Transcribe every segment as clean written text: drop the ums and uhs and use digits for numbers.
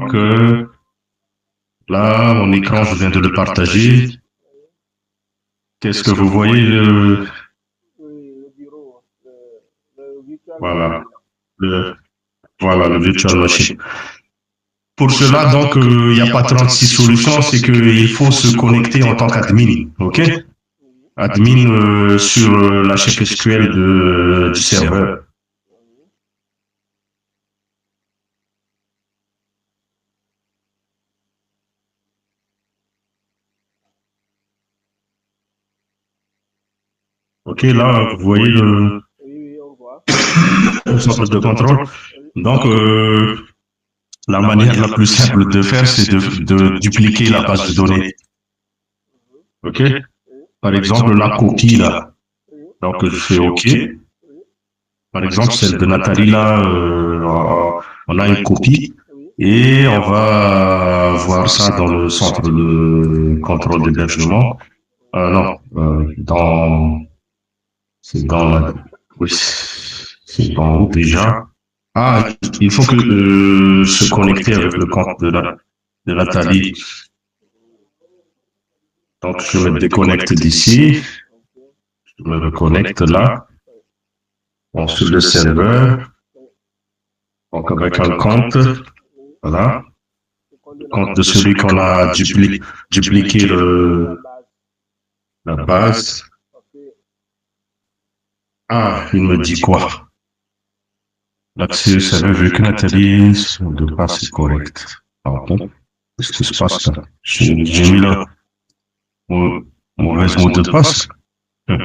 Donc là, mon écran, je viens de le partager. Qu'est-ce que vous voyez voilà, le, voilà, le virtual machine. Pour cela, donc, il n'y a pas 36 solutions, c'est qu'il faut se connecter en tant qu'admin, ok? Admin sur la chef SQL du serveur. Ok, là, vous voyez le centre de contrôle. Donc, la manière la plus simple de faire, c'est de dupliquer la base de données. Ok? Par exemple, la copie, là. Donc, je fais OK. Par exemple, celle de Nathalie, là, on a une copie et on va voir ça dans le centre de contrôle d'hébergement. Non, c'est dans la, oui, c'est dans où déjà? Ah, il faut que se connecter avec le compte de Nathalie. Donc, je me déconnecte d'ici, je me reconnecte là, bon, sur le serveur, donc avec un compte, voilà, le compte de celui qu'on a dupliqué la base. Ah, il me dit quoi? L'accès au serveur veut que Nathalie, son mot de passe est correct. Pardon. Qu'est-ce qui se passe là? J'ai mis là mauvaise mot de passe. Il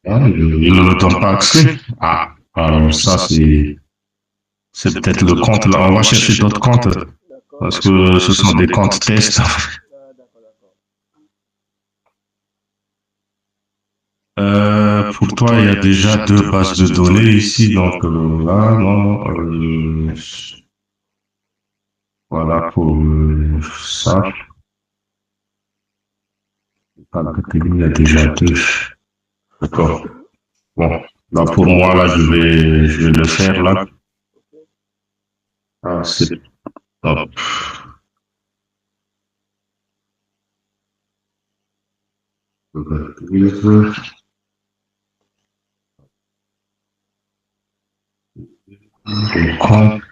ne me donne pas accès. Ah, alors ça c'est peut-être le compte là. On va chercher d'autres comptes parce que ce sont des comptes tests. Pour toi, il y a déjà deux bases de données ici, donc là, non, voilà pour ça. Il y a déjà deux. D'accord. Bon, là pour moi, là, je vais le faire là. Ah, c'est top. Compte,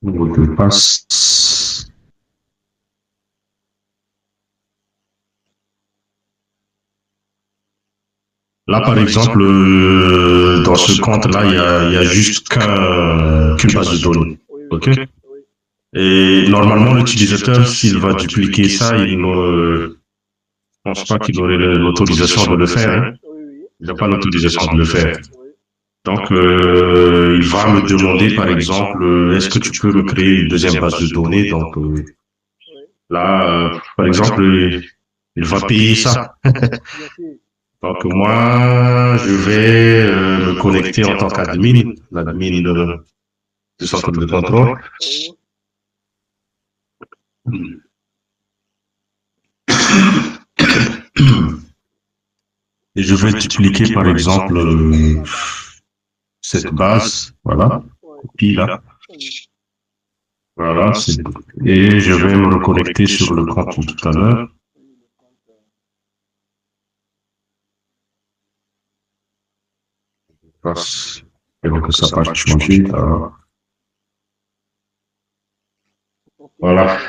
mot de passe. Là, par exemple, dans ce compte-là, il y a juste qu'une base de données. OK? Et normalement, l'utilisateur, s'il va dupliquer ça, il ne pense pas qu'il aurait l'autorisation de le faire. Hein. Il n'a pas l'autorisation de le faire. Donc, il va me demander, par exemple, est-ce que tu peux me créer une deuxième base de données? Donc, là, par exemple, il va payer ça. Donc, moi, je vais me connecter en tant qu'admin, l'admin du centre de contrôle. Et je vais dupliquer, par exemple, cette base, voilà, copie là. Voilà, et je vais me reconnecter sur le compte de tout à l'heure. Et donc, ça va changer. Voilà.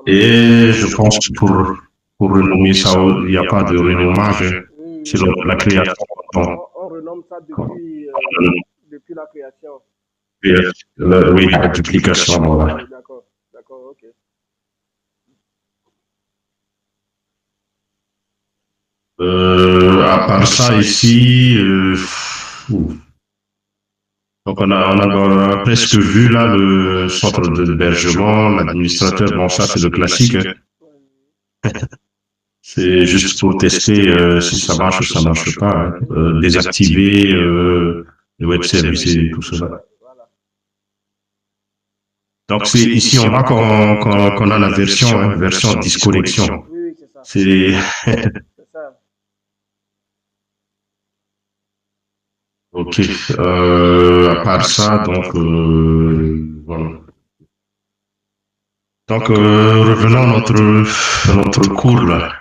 Et je pense que pour renommer ça, il n'y a pas de renommage. C'est la création. On renomme ça depuis la création. Oui, la duplication, voilà. D'accord, ok. À part ça, ici, donc on a presque vu là le centre d'hébergement, l'administrateur, bon ça c'est le classique. Hein. C'est juste pour tester si ça marche ou ça marche pas. Hein. Désactiver le web service et tout cela. Donc, c'est ici, on voit qu'on a la version, hein, version disconnexion. Oui, c'est ça. C'est, C'est ça. ok. À part ça, donc, voilà. Donc, revenons à notre cours, là.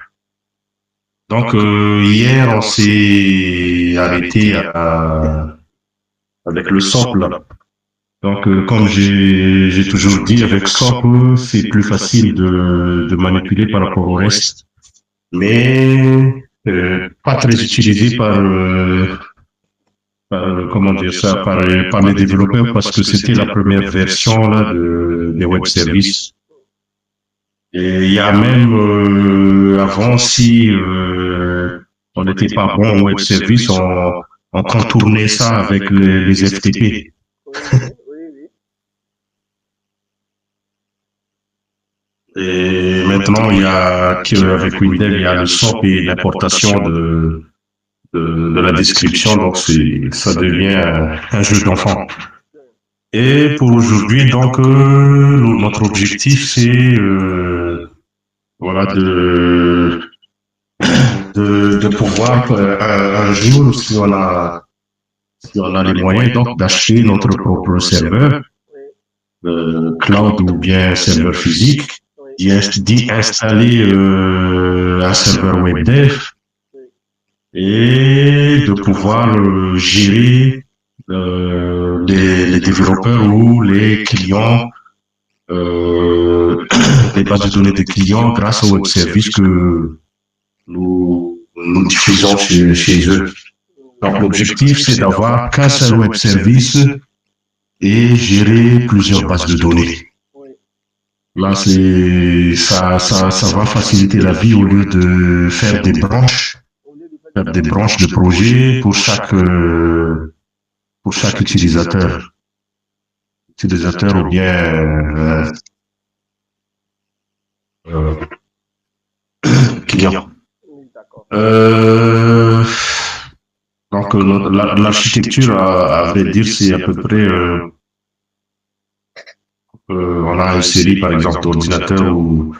Donc, hier, on s'est arrêté avec le socle, là. Donc, comme j'ai toujours dit, avec socle, c'est plus facile de manipuler par rapport au reste, mais pas très utilisé comment dire ça, par les développeurs parce que c'était la première version là, des web services. Et il y a même avant, si on n'était pas bon en web service, on contournait ça avec les FTP. Oui, oui, oui. Et maintenant, il y a avec Windows, il y a le SOAP et l'importation de la description, donc ça devient un jeu d'enfant. Et pour aujourd'hui, donc, notre objectif, c'est voilà, de pouvoir un jour, si on a les moyens, donc d'acheter notre propre serveur, cloud ou bien serveur physique, d'y installer un serveur web dev et de pouvoir gérer les développeurs ou les clients, les bases de données des clients grâce au web service que nous diffusons chez eux. Donc l'objectif, c'est d'avoir qu'un seul web service et gérer plusieurs bases de données. Là, ça va faciliter la vie au lieu de faire des branches de projets pour chaque utilisateur ou bien client. Donc l'architecture, à vrai dire, c'est à peu près on a une série par exemple d'ordinateurs ou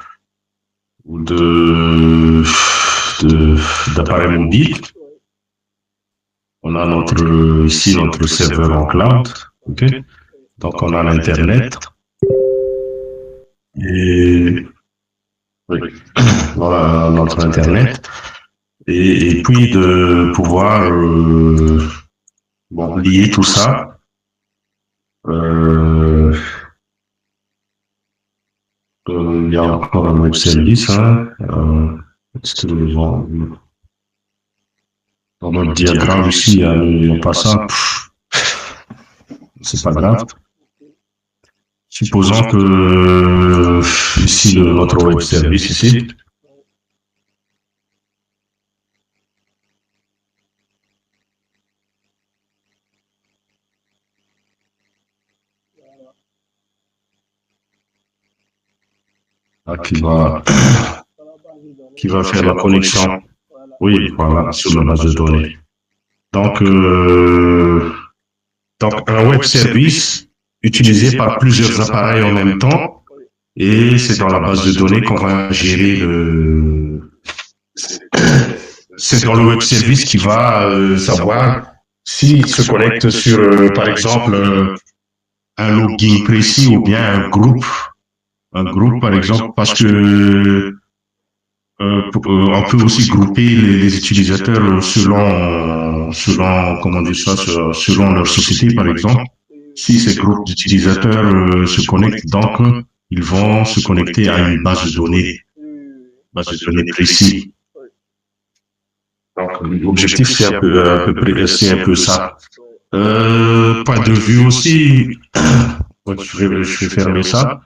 d'appareils mobiles. On a ici notre serveur en cloud, ok. Donc on a l'internet et oui, voilà notre internet et puis de pouvoir bon, lier tout ça. Il y a encore un web service, hein. Dans notre diagramme ici, il n'y a pas ça. C'est pas grave. Supposons que ici, notre web service ici, qui va faire la connexion. Oui, voilà, sur la base de données. Donc un web service utilisé par plusieurs appareils en même temps, et c'est dans la base de données qu'on va gérer c'est dans le web service qui va savoir s'il se connecte sur, par exemple, un login précis ou bien un groupe par exemple, parce que on peut aussi grouper les utilisateurs selon comment dire ça, selon leur société par exemple. Si ces groupes d'utilisateurs se connectent, donc ils vont se connecter à une base de données précise. Donc l'objectif c'est à peu près c'est un peu ça. Point de vue aussi, je vais fermer ça.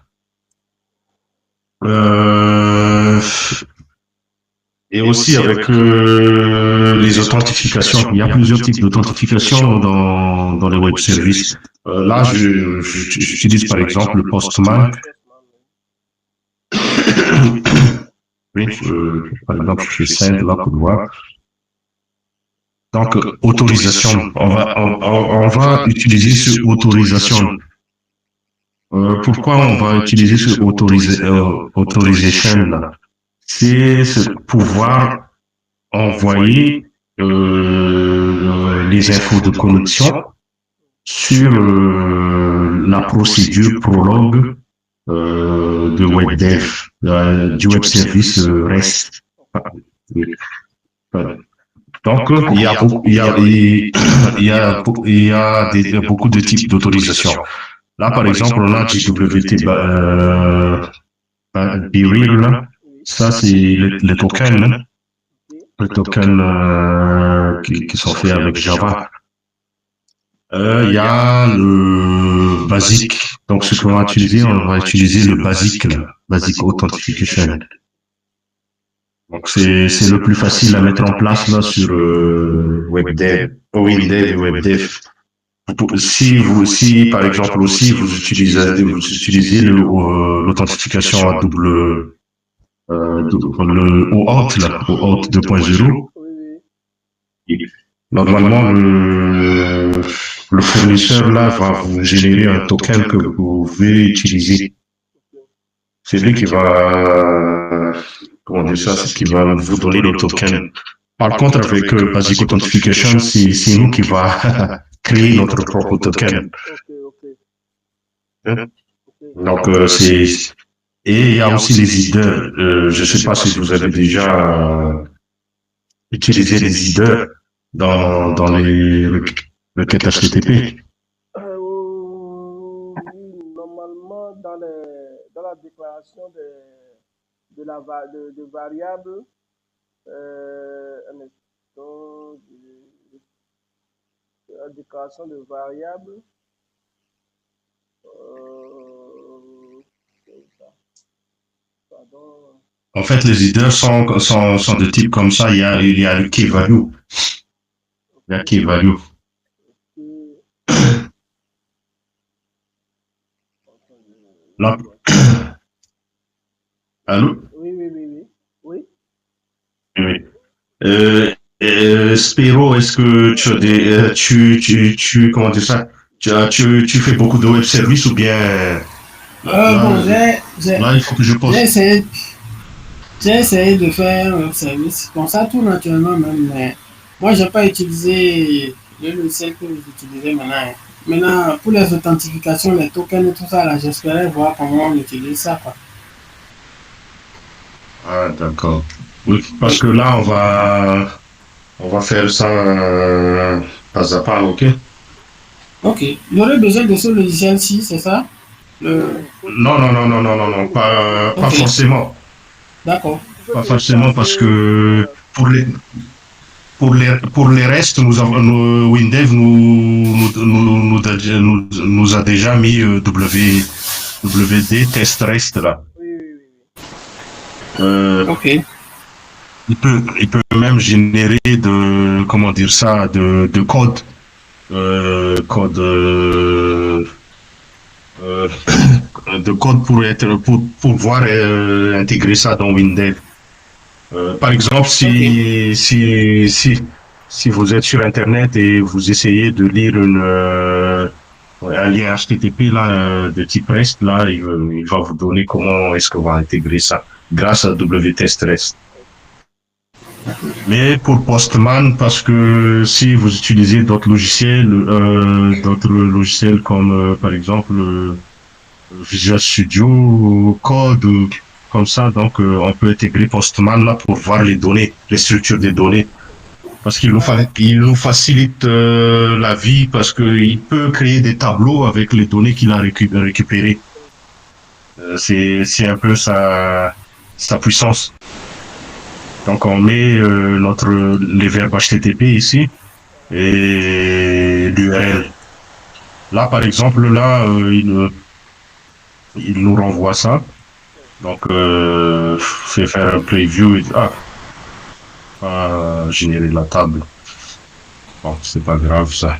Et aussi avec les authentifications. Il y a plusieurs types d'authentification dans les web services. Là, j'utilise par exemple le Postman. Oui, par exemple, je fais simple là pour voir. Donc, autorisation. On va utiliser ce autorisation. Pourquoi on va utiliser ce authorization là? C'est ce pouvoir envoyer les infos de connexion sur la procédure prologue de WebDev, du web service REST. Donc, il y a beaucoup, beaucoup de types d'autorisation. Là, par exemple, on a JWT Beryl, ça c'est les tokens, hein, les tokens qui sont faits avec Java. Il y a le basic. Donc, ce qu'on va utiliser, on va utiliser le basic, là, basic authentication. Donc, c'est le plus facile à mettre en place là sur WebDev, WinDev et WebDev. Si par exemple aussi vous utilisez l'authentification à double le OAuth là, OAuth 2.0, normalement le fournisseur là va vous générer un token que vous pouvez utiliser. C'est lui qui va comment dire ça, c'est qui va vous donner le token. Par contre, avec Basic Authentification, c'est nous qui va créer notre propre token. Donc, et il y a aussi les headers. Je ne sais pas si vous avez déjà utilisé les headers dans les requêtes HTTP. Normalement, dans la déclaration de variables, un instant, la déclaration de variables, pardon. En fait, les headers sont de type comme ça. Il y a le key value. Il y a key value. Là. Allô? Oui, oui, oui, oui. Oui. Oui. Spiro, est-ce que tu as des, comment dire ça? Tu fais beaucoup de web services ou bien Bon, là, il faut que je poste. J'ai essayé de faire un web service. Bon, ça tourne naturellement même, mais moi, j'ai pas utilisé le logiciel que vous utilisez maintenant. Maintenant, pour les authentifications, les tokens et tout ça, là, j'espérais voir comment on utilise ça, quoi. Ah, d'accord. Oui, parce que là, on va faire ça pas à pas, ok? Ok. J'aurais besoin de ce logiciel-ci, c'est ça? Non, pas Ok. forcément. D'accord. Pas forcément parce que pour les restes, WinDev nous a déjà mis WD test rest là. Ok. Il peut même générer comment dire ça, de code, code, de code pour pouvoir intégrer ça dans WinDev. Par exemple, si vous êtes sur Internet et vous essayez de lire un lien HTTP là, de type REST, là, il va vous donner comment est-ce qu'on va intégrer ça grâce à WTest REST. Mais pour Postman, parce que si vous utilisez d'autres logiciels comme par exemple Visual Studio, Code, comme ça, donc on peut intégrer Postman là pour voir les données, les structures des données. Parce qu'il nous facilite la vie parce qu'il peut créer des tableaux avec les données qu'il a récupérées. C'est un peu sa puissance. Donc on met les verbes HTTP ici et l'URL. Là par exemple, là il nous renvoie ça. Donc fait faire un preview et générer la table. Bon, c'est pas grave ça.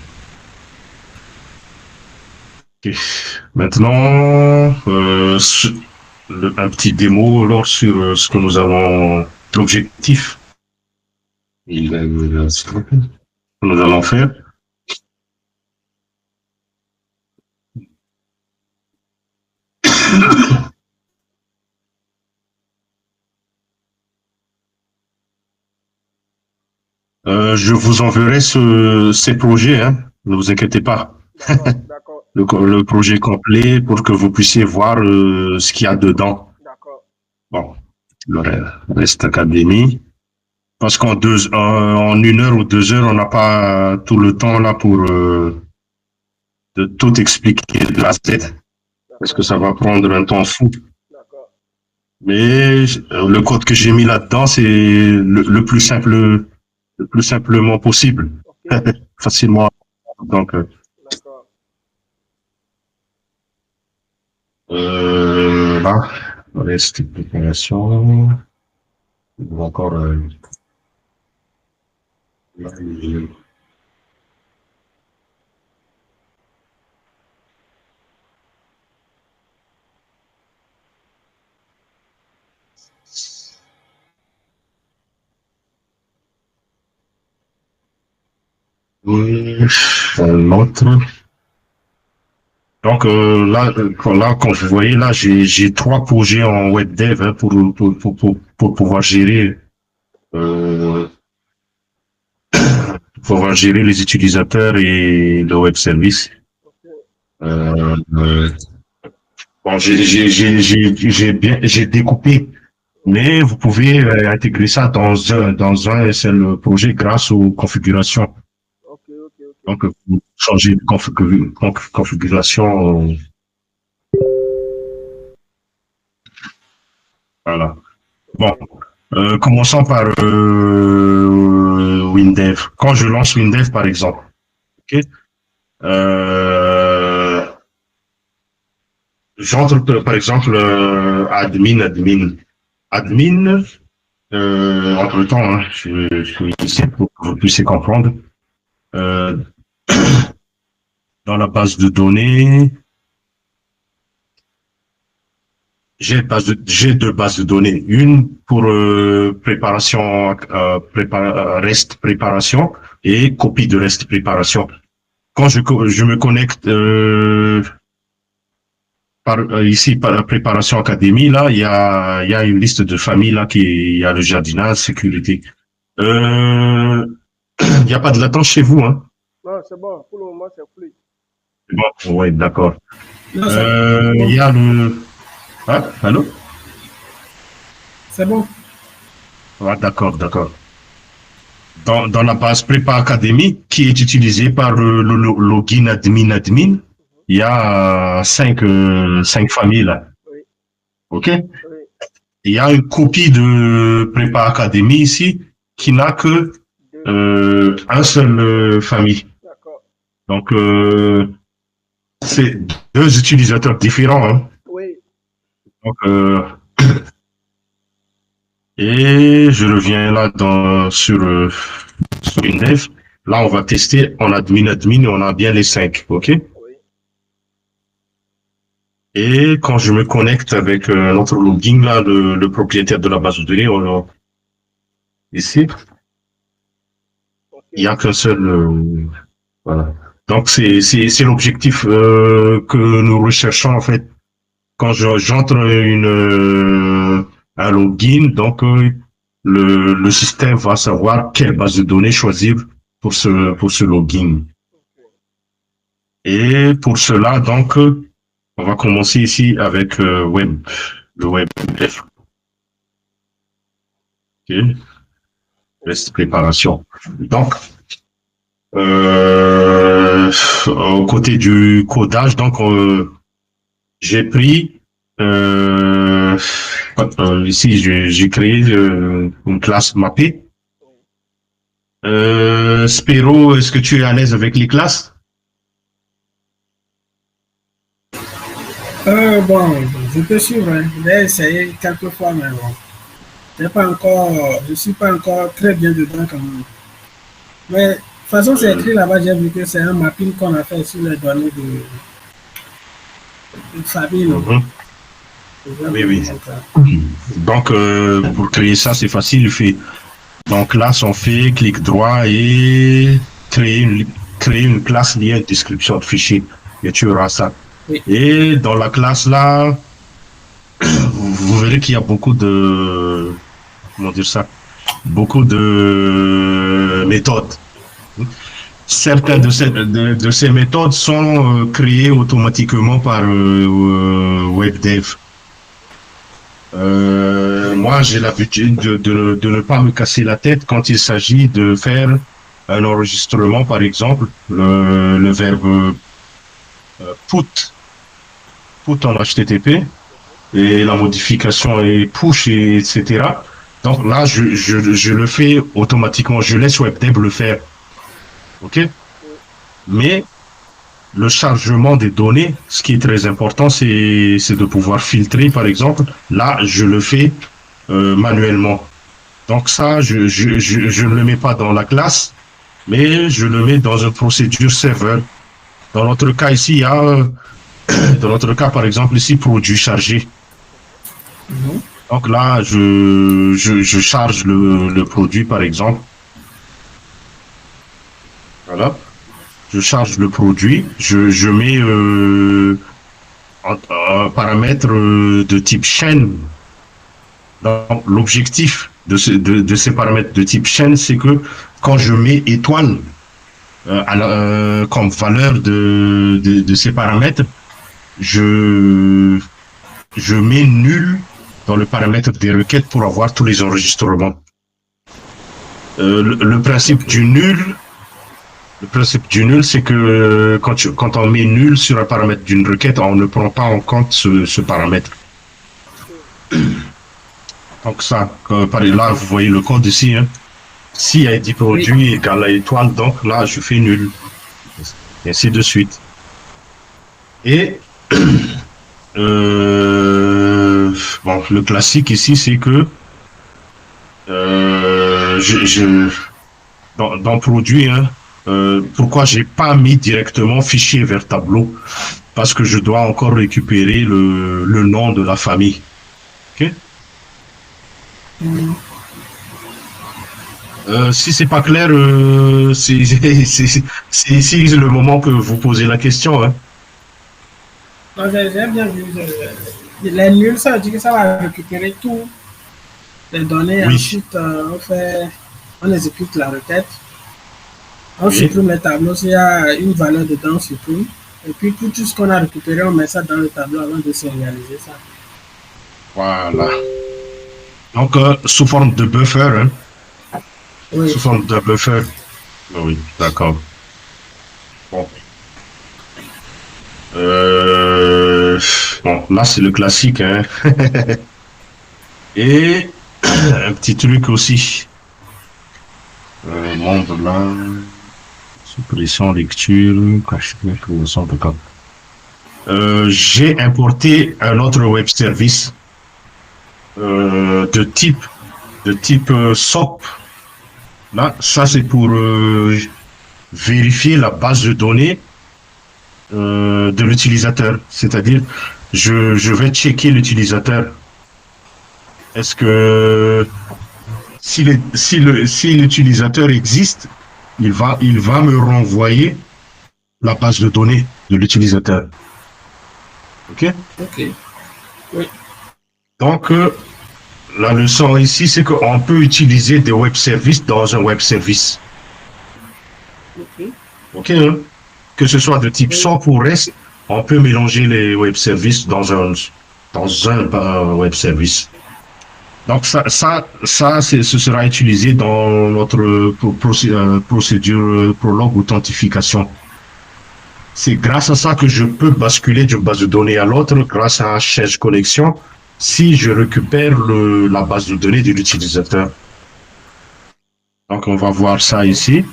Okay. Maintenant, un petit démo alors sur ce que nous avons, l'objectif que nous allons faire. Je vous enverrai ces projets, hein, ne vous inquiétez pas. D'accord, d'accord, Le projet complet pour que vous puissiez voir ce qu'il y a dedans. d'accord. Bon, le reste académie. Parce en 1 heure ou 2 heures, on n'a pas tout le temps là pour de tout expliquer de la Z. Parce que ça va prendre un temps fou. D'accord. Mais le code que j'ai mis là-dedans, c'est le plus simplement possible. Ok, Facilement. Donc, d'accord. là, reste préparation. Encore, là, l'autre. Donc là, comme vous voyez, là, j'ai 3 projets en web dev hein, pour pouvoir euh, pouvoir gérer les utilisateurs et le web service. Ok, Euh, bon, j'ai découpé, mais vous pouvez intégrer ça dans un seul projet grâce aux configurations. ok, ok, ok. Donc, vous changez de configuration. Voilà. Bon, commençons par WinDev. Quand je lance WinDev, par exemple, ok, euh, j'entre par exemple admin. Entre temps, hein, je suis ici pour que vous puissiez comprendre. Euh, dans la base de données, j'ai 2 bases de données. Une pour préparation, reste préparation et copie de reste préparation. Quand je me connecte ici par la préparation académie, là, il y a une liste de familles là il y a le jardinage, sécurité. Il n'y a pas de latence chez vous, hein? Non, c'est bon. Pour le moment, c'est fluide. Bon, ouais, d'accord. Non, c'est Il bon. y a le... Ah, allô? C'est bon. Ah, d'accord. Dans la base Prépa Académie, qui est utilisée par le login admin, il y a 5 familles là. Oui, OK? oui. Il y a une copie de Prépa Académie ici qui n'a que Deux. un seul famille. D'accord. Donc, c'est 2 utilisateurs différents. Hein. Oui, Donc, et je reviens là sur une dev. Là, on va tester en admin, et on a bien les 5. OK? oui. Et quand je me connecte avec notre login, là, le propriétaire de la base de données, ici, Ok. il n'y a qu'un seul. Voilà. Donc, c'est l'objectif que nous recherchons, en fait. Quand j'entre un login, donc le système va savoir quelle base de données choisir pour ce login. Et pour cela, donc, on va commencer ici avec le web dev. OK. Reste préparation. Donc, au côté du codage, donc, j'ai pris ici, j'ai créé une classe mappée. Spero, est-ce que tu es à l'aise avec les classes? Bon, je peux suivre. Hein. J'ai essayé quelques fois, mais bon. Je suis pas encore très bien dedans quand même. Mais de toute façon, c'est écrit là-bas, j'ai vu que c'est un mapping qu'on a fait sur les données de famille. Mhm. Oui. Donc, pour créer ça, c'est facile. Il fait. Donc, là, on fait clic droit et créer une classe liée à une description de fichier. Et tu auras ça. Oui. Et dans la classe là, vous verrez qu'il y a beaucoup de, comment dire ça, beaucoup de méthodes. Certaines de ces méthodes sont créées automatiquement par WebDev. Moi, j'ai l'habitude de ne pas me casser la tête quand il s'agit de faire un enregistrement, par exemple, le verbe put en HTTP, et la modification est push, etc. Donc là, je le fais automatiquement, je laisse WebDev le faire. OK? Mais le chargement des données, ce qui est très important, c'est de pouvoir filtrer, par exemple. Là, je le fais manuellement. Donc ça, je ne le mets pas dans la classe, mais je le mets dans une procédure serveur. Dans notre cas ici, il y a, dans notre cas, par exemple, ici, produit chargé. Donc là, je charge le produit, par exemple. Voilà. Je charge le produit, je mets un paramètre de type chaîne. Donc, l'objectif de ces paramètres de type chaîne, c'est que quand je mets étoile comme valeur de ces paramètres, je mets nul dans le paramètre des requêtes pour avoir tous les enregistrements. Le principe du nul, c'est que quand on met nul sur un paramètre d'une requête, on ne prend pas en compte ce paramètre. Donc ça, là, vous voyez le code ici. Hein. Si ID produit égale à étoile, donc là, je fais nul. Et ainsi de suite. Et bon, le classique ici, c'est que dans produit, hein, pourquoi j'ai pas mis directement fichier vers tableau? Parce que je dois encore récupérer le nom de la famille. Ok? Si c'est pas clair, c'est ici le moment que vous posez la question. Hein. J'ai bien vu. Les nuls, ça veut dire que ça va récupérer tout les données. Oui. Ensuite, on exécute la requête. On supprime les tableaux. S'il y a une valeur dedans, on supprime. Et puis, pour tout ce qu'on a récupéré, on met ça dans le tableau avant de sérialiser ça. Voilà. Donc, sous forme de buffer. Hein. Oui. Sous forme de buffer. Oui, d'accord. Bon. Bon, là, c'est le classique. Hein. Et un petit truc aussi. Monde là. Suppression, lecture, cachement, création de code. J'ai importé un autre web service de type SOAP. Là, ça c'est pour vérifier la base de données de l'utilisateur. C'est-à-dire, je vais checker l'utilisateur. Est-ce que si l'utilisateur existe, il va me renvoyer la base de données de l'utilisateur. OK? Ok. Oui. Donc, la leçon ici, c'est qu'on peut utiliser des web services dans un web service. Ok. OK? Hein? Que ce soit de type SOAP ou REST, on peut mélanger les web services dans un web service. Donc ça, ce sera utilisé dans notre procédure Prolog authentification. C'est grâce à ça que je peux basculer d'une base de données à l'autre grâce à un Change Connection si je récupère la base de données de l'utilisateur. Donc on va voir ça ici.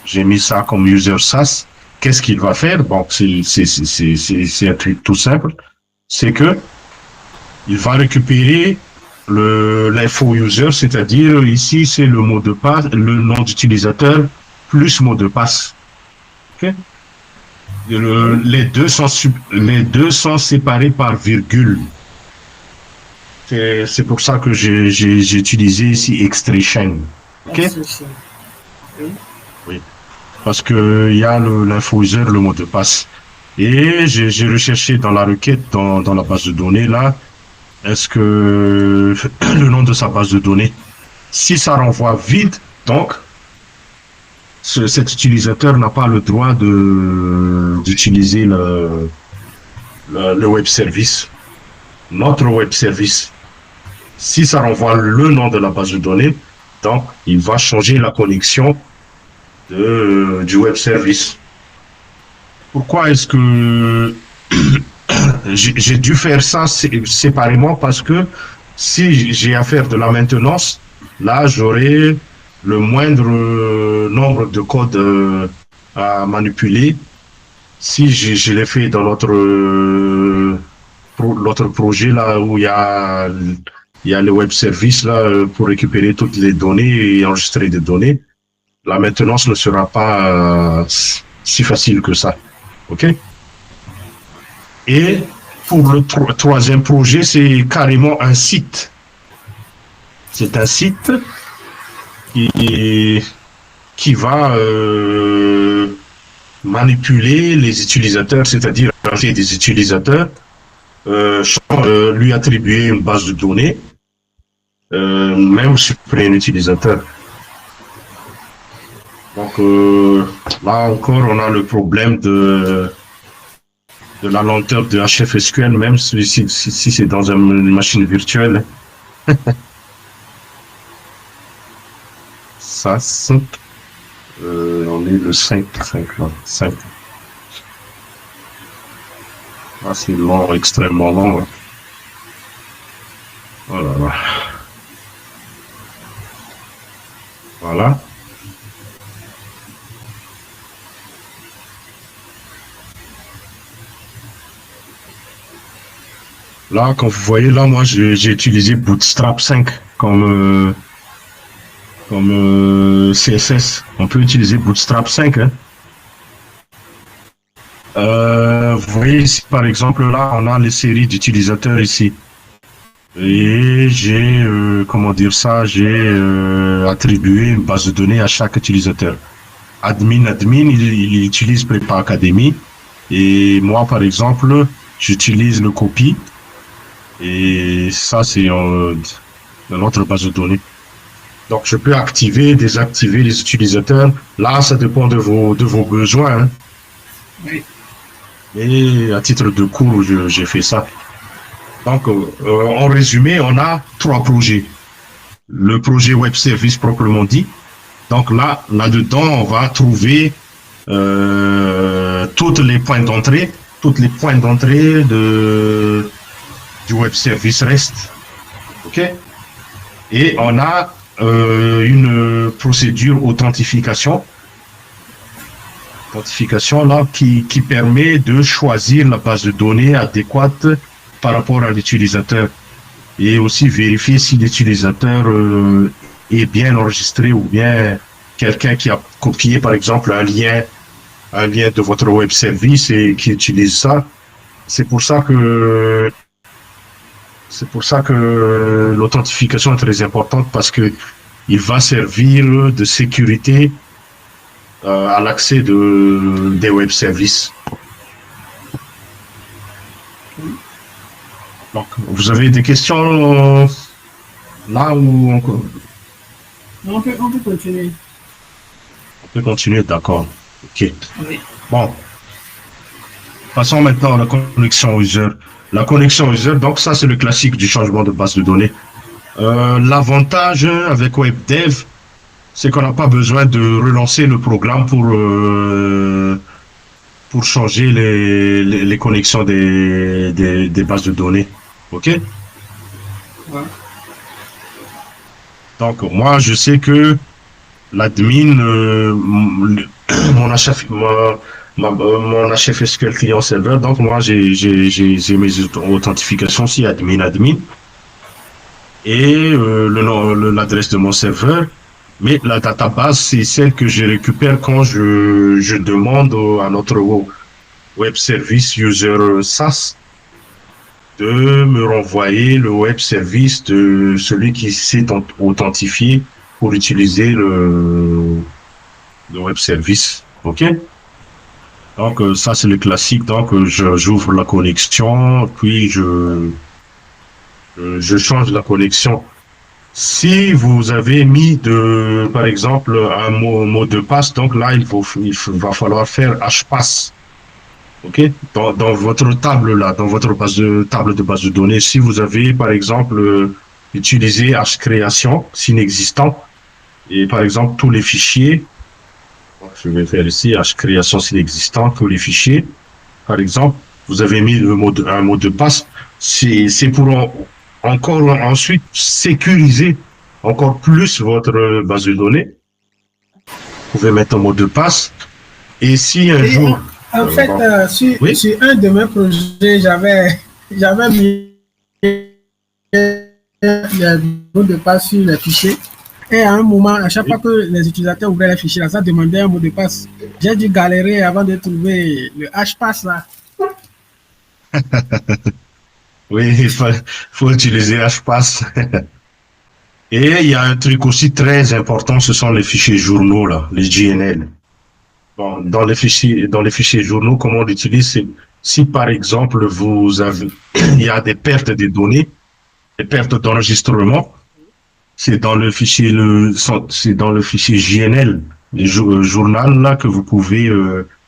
J'ai mis ça comme user SAS. Qu'est-ce qu'il va faire? Bon, c'est un truc tout simple. C'est que il va récupérer l'info user, c'est-à-dire ici c'est le mot de passe, le nom d'utilisateur plus mot de passe. Okay? Les deux sont séparés par virgule. C'est pour ça que j'ai utilisé ici extraction. Ok? Oui. Parce que il y a l'info user, le mot de passe. Et j'ai recherché dans la requête, dans la base de données là. est-ce que le nom de sa base de données, si ça renvoie vide, donc cet utilisateur n'a pas le droit d'utiliser le web service, notre web service. Si ça renvoie le nom de la base de données, donc il va changer la connexion du web service. Pourquoi est-ce que j'ai dû faire ça séparément? Parce que si j'ai à faire de la maintenance, là j'aurai le moindre nombre de codes à manipuler. Si je l'ai fait dans l'autre projet là où il y a le web service là pour récupérer toutes les données et enregistrer des données, la maintenance ne sera pas si facile que ça. OK? Et pour le troisième projet, c'est carrément un site. C'est un site qui va manipuler les utilisateurs, c'est-à-dire des utilisateurs, lui attribuer une base de données, même supprimer un utilisateur. Donc là encore, on a le problème de la lenteur de HFSQL, même si c'est dans une machine virtuelle. Ça, on est le 5 là. 5. Ah, c'est long, extrêmement long. Hein. Oh là là. Voilà. Là, quand vous voyez, là, moi, j'ai utilisé Bootstrap 5 comme CSS. On peut utiliser Bootstrap 5. Hein. Vous voyez ici, par exemple, là, on a les séries d'utilisateurs ici. Et j'ai, comment dire ça, j'ai attribué une base de données à chaque utilisateur. Admin, il utilise Prépa Academy. Et moi, par exemple, j'utilise le copy. Et ça, c'est dans notre base de données. Donc, je peux activer, désactiver les utilisateurs. Là, ça dépend de vos besoins. Hein. Oui. Et à titre de cours, j'ai fait ça. Donc, en résumé, on a 3 projets. Le projet web service proprement dit. Donc là-dedans, on va trouver tous les points d'entrée du web service REST. OK? Et on a une procédure authentification là qui permet de choisir la base de données adéquate par rapport à l'utilisateur et aussi vérifier si l'utilisateur est bien enregistré ou bien quelqu'un qui a copié par exemple un lien de votre web service et qui utilise ça. C'est pour ça que l'authentification est très importante parce que il va servir de sécurité à l'accès des web services. Donc, vous avez des questions là ou encore? On peut continuer. On peut continuer, d'accord. OK. Oui. Bon. Passons maintenant à la connexion user. La connexion user, donc ça c'est le classique du changement de base de données. L'avantage avec WebDev, c'est qu'on n'a pas besoin de relancer le programme pour changer les connexions des bases de données. OK? Ouais. Donc, moi, je sais que l'admin, mon HFSQL client serveur, donc moi, j'ai mes authentifications aussi admin. Et l'adresse de mon serveur. Mais la database, c'est celle que je récupère quand je demande à notre web service user SaaS de me renvoyer le web service de celui qui s'est authentifié pour utiliser le web service. OK? Donc, ça, c'est le classique. Donc, j'ouvre la connexion, puis Je change la connexion. Si vous avez mis par exemple, un mot de passe, donc là, va falloir faire hpass. OK? Dans votre table là, dans votre table de base de données, si vous avez, par exemple, utilisé hcréation, s'inexistant, et par exemple, tous les fichiers, je vais faire ici hcréation s'inexistant, tous les fichiers, par exemple, vous avez mis un mot de passe, c'est pour encore ensuite sécuriser encore plus votre base de données. Vous pouvez mettre un mot de passe. Et si un jour... En fait, sur un de mes projets, j'avais mis les mots de passe sur les fichiers. Et à un moment, à chaque fois que les utilisateurs ouvraient les fichiers, là, ça demandait un mot de passe. J'ai dû galérer avant de trouver le hpass là. Oui, il faut utiliser hpass. Et il y a un truc aussi très important, ce sont les fichiers journaux, là, les JNL. Bon, dans les fichiers journaux, comment on l'utilise, c'est si par exemple il y a des pertes de données, des pertes d'enregistrement, c'est dans le fichier JNL, le journal là que vous pouvez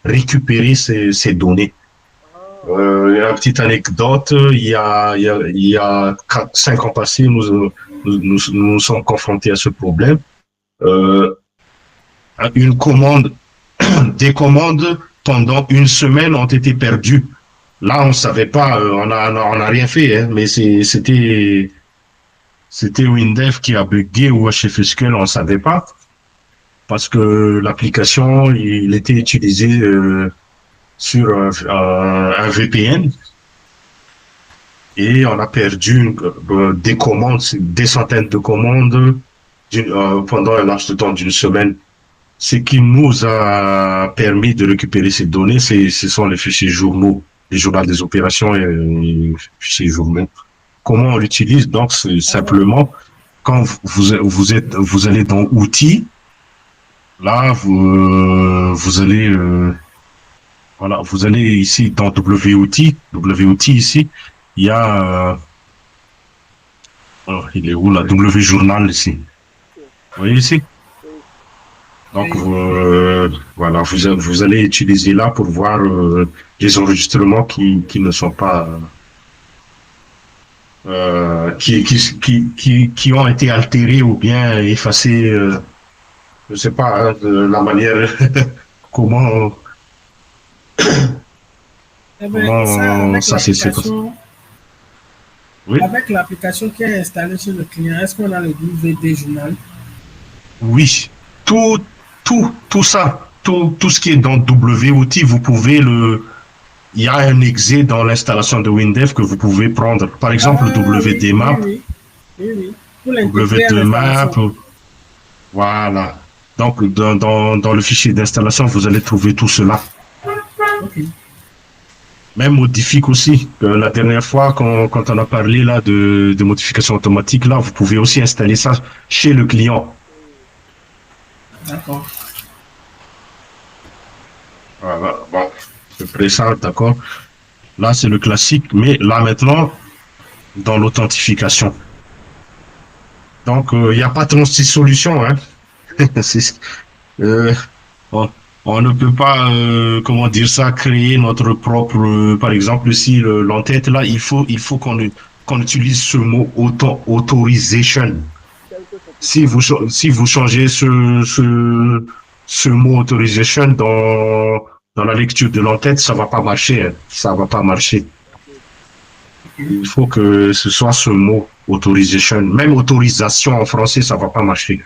récupérer ces données. Une petite anecdote, il y a 5 ans passés, nous sommes confrontés à ce problème. Des commandes pendant une semaine ont été perdues. Là, on savait pas, on n'a rien fait, hein, mais c'était WinDev qui a bugué ou HFSQL, on savait pas, parce que l'application, il était utilisé sur un VPN, et on a perdu des commandes, des centaines de commandes pendant un laps de temps d'une semaine. Ce qui nous a permis de récupérer ces données, ce sont les fichiers journaux, les journaux des opérations et les fichiers journaux. Comment on l'utilise? Donc, c'est simplement quand vous allez dans outils, là vous allez voilà, vous allez ici dans WOutils ici, il y a il est où là? WJournal ici. Vous voyez ici? Donc voilà, vous allez utiliser là pour voir les enregistrements qui ne sont pas qui ont été altérés ou bien effacés, je sais pas, hein, de la manière comment ça s'est passé. Oui. Avec l'application qui est installée sur le client, est-ce qu'on a le WD Journal? Oui, tout ça, tout ce qui est dans WOutils, vous pouvez il y a un exe dans l'installation de WinDev que vous pouvez prendre. Par exemple, WDMap. Oui. WDMap. Voilà. Donc, dans le fichier d'installation, vous allez trouver tout cela. Okay. Même modifique aussi. La dernière fois, quand on a parlé là de modification automatique, là, vous pouvez aussi installer ça chez le client. D'accord. Voilà, bon, je ferai ça, d'accord. Là, c'est le classique, mais là, maintenant, dans l'authentification. Donc, il n'y a pas 36 solutions, hein. On ne peut pas, comment dire ça, créer notre propre, par exemple, ici, l'entête, là, il faut qu'on utilise ce mot authorization. Si vous changez ce mot authorization dans la lecture de l'entête, ça va pas marcher, hein. Ça va pas marcher. Il faut que ce soit ce mot authorization. Même autorisation en français, ça va pas marcher.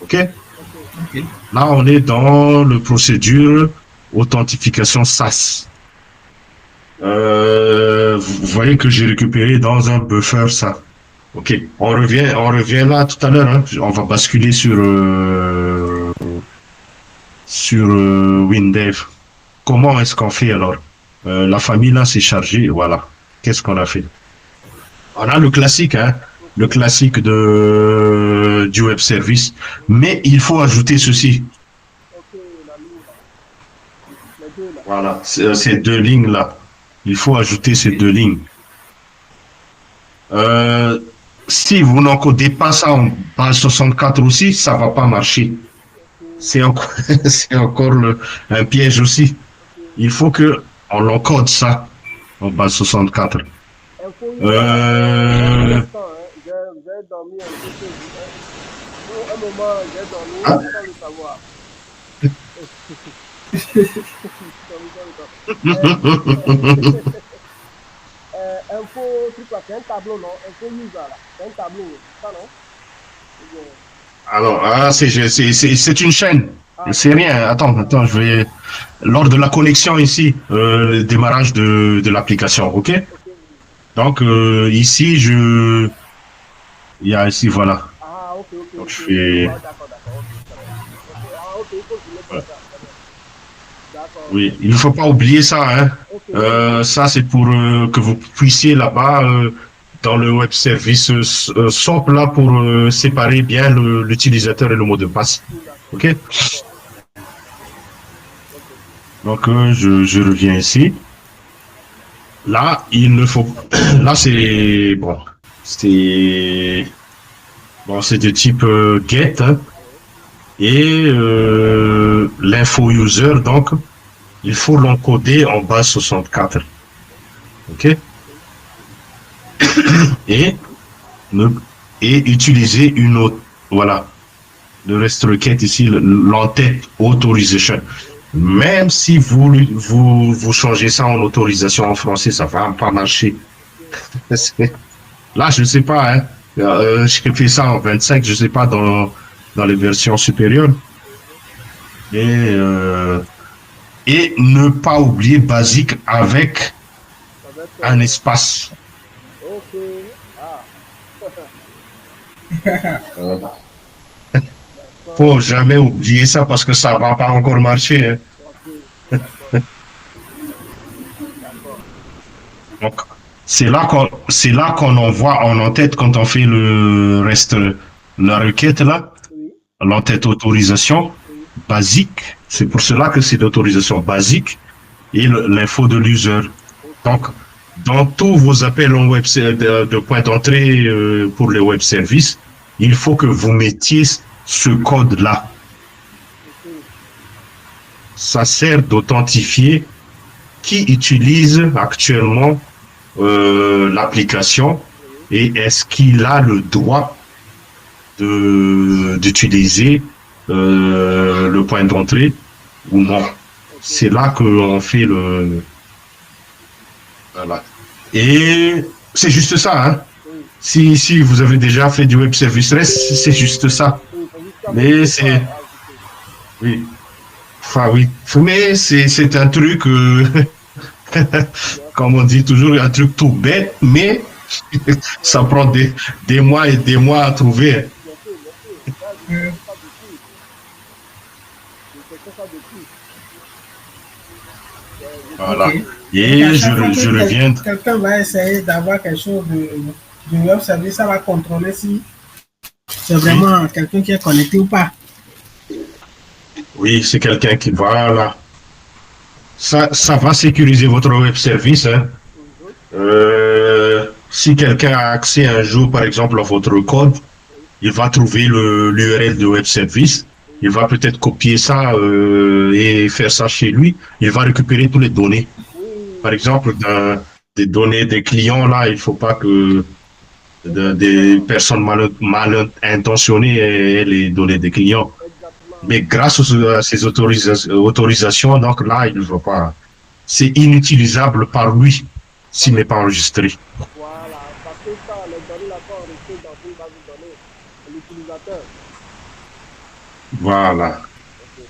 OK? Là, on est dans la procédure authentification SaaS. Vous voyez que j'ai récupéré dans un buffer ça. OK. On revient là tout à l'heure. Hein. On va basculer sur WinDev. Comment est-ce qu'on fait alors? La famille là, c'est chargé. Voilà. Qu'est-ce qu'on a fait? On a le classique, hein. Le classique du web service, mais il faut ajouter ceci. Voilà, ces deux lignes là. Il faut ajouter ces deux lignes. Euh, Si vous n'encodez pas ça en base 64 aussi, ça va pas marcher. C'est encore, c'est encore un piège aussi. Ok. Il faut que on l'encode ça en base 64. Info user, un Euh, instant, hein. J'ai dormi un peu tôt, hein. Pour un moment, j'ai dormi hein? sans le savoir. Dormi sans le savoir. Info, truc là, c'est un tableau, non? Info user, là. C'est un tableau, ça, non? Ou bien- Alors, ah, c'est une chaîne. Ah, C'est rien. Attends, je vais. Lors de la connexion ici, le démarrage de l'application, ok? ok, oui. Donc ici, il y a ici, voilà. Ah, ok, ok, Donc ok, je ok, je fais, vois, d'accord, d'accord, ok, ça va. Ok, ah, ok, il faut que je mette comme voilà. ça, très bien. D'accord, ok. Oui, il ne faut pas oublier ça, hein. Ok, oui, oui. Ça, c'est pour que vous puissiez là-bas, dans le web service SOAP, là, pour séparer bien l'utilisateur et le mot de passe. D'accord, OK? d'accord, ok. Donc, je reviens ici. Là, il ne faut... Là, c'est... Bon, c'est... Bon, c'est de type GET, hein. Oui, Et l'info user, donc, il faut l'encoder en base 64. OK? oui, Et, ne- et utiliser une autre. Voilà. Le reste requête ici, l'entête authorization. oui. Même si vous changez ça en autorisation en français, ça va pas marcher. Ok, ok. Là, je ne sais pas, hein. Je fais ça en 25, je ne sais pas dans les versions supérieures. Mhm. Et, et ne pas oublier basique avec Ça va être... un espace. ok. Ah, Faut d'accord. jamais oublier ça parce que ça va pas encore marcher, hein. Ok, d'accord, d'accord. Donc, c'est là qu'on envoie en en-tête quand on fait le reste, la requête là, Oui, l'en-tête autorisation oui, basique. C'est pour cela que c'est l'autorisation basique et l'info de l'user. ok, Donc, dans tous vos appels en web de point d'entrée pour les web services, il faut que vous mettiez ce code-là. ok, Ça sert d'authentifier qui utilise actuellement l'application oui, et est-ce qu'il a le droit d'utiliser le point d'entrée ou non. ok, C'est là qu'on fait le... Voilà. Et c'est juste ça, hein. oui, Si vous avez déjà fait du web service REST, c'est juste ça. oui, c'est juste ça, mais je Mais ne peux pas c'est... ajouter. Oui. Enfin, oui. Mais c'est un truc, Bien comme sûr, on dit toujours, un truc tout bête, mais bien ça sûr, prend des mois et des mois à trouver. bien sûr, bien sûr. Ça, je Euh, cherchais ça depuis. Je cherchais ça depuis. Je trouve ok. Voilà. que... Donc, à Et chaque fois que je reviens. quelqu'un va essayer d'avoir quelque chose de web service, ça va contrôler si c'est Oui, vraiment quelqu'un qui est connecté ou pas. oui, c'est quelqu'un qui... Voilà. Ça va sécuriser votre web service, hein. Mhm, Si quelqu'un a accès un jour, par exemple, à votre code, oui, il va trouver l'URL de web service. oui, Il va peut-être copier ça et faire ça chez lui. Il va récupérer toutes les données. Par oui, exemple, des données des clients, là, il ne faut pas que des effectivement, personnes mal intentionnées aient les données des clients. exactement. Mais grâce à ces autorisations, donc là, il ne va pas. C'est inutilisable par lui Parce s'il n'est pas enregistré. voilà, parce que ça, les données là sont enregistrées dans une base de données de l'utilisateur. Voilà. Ok.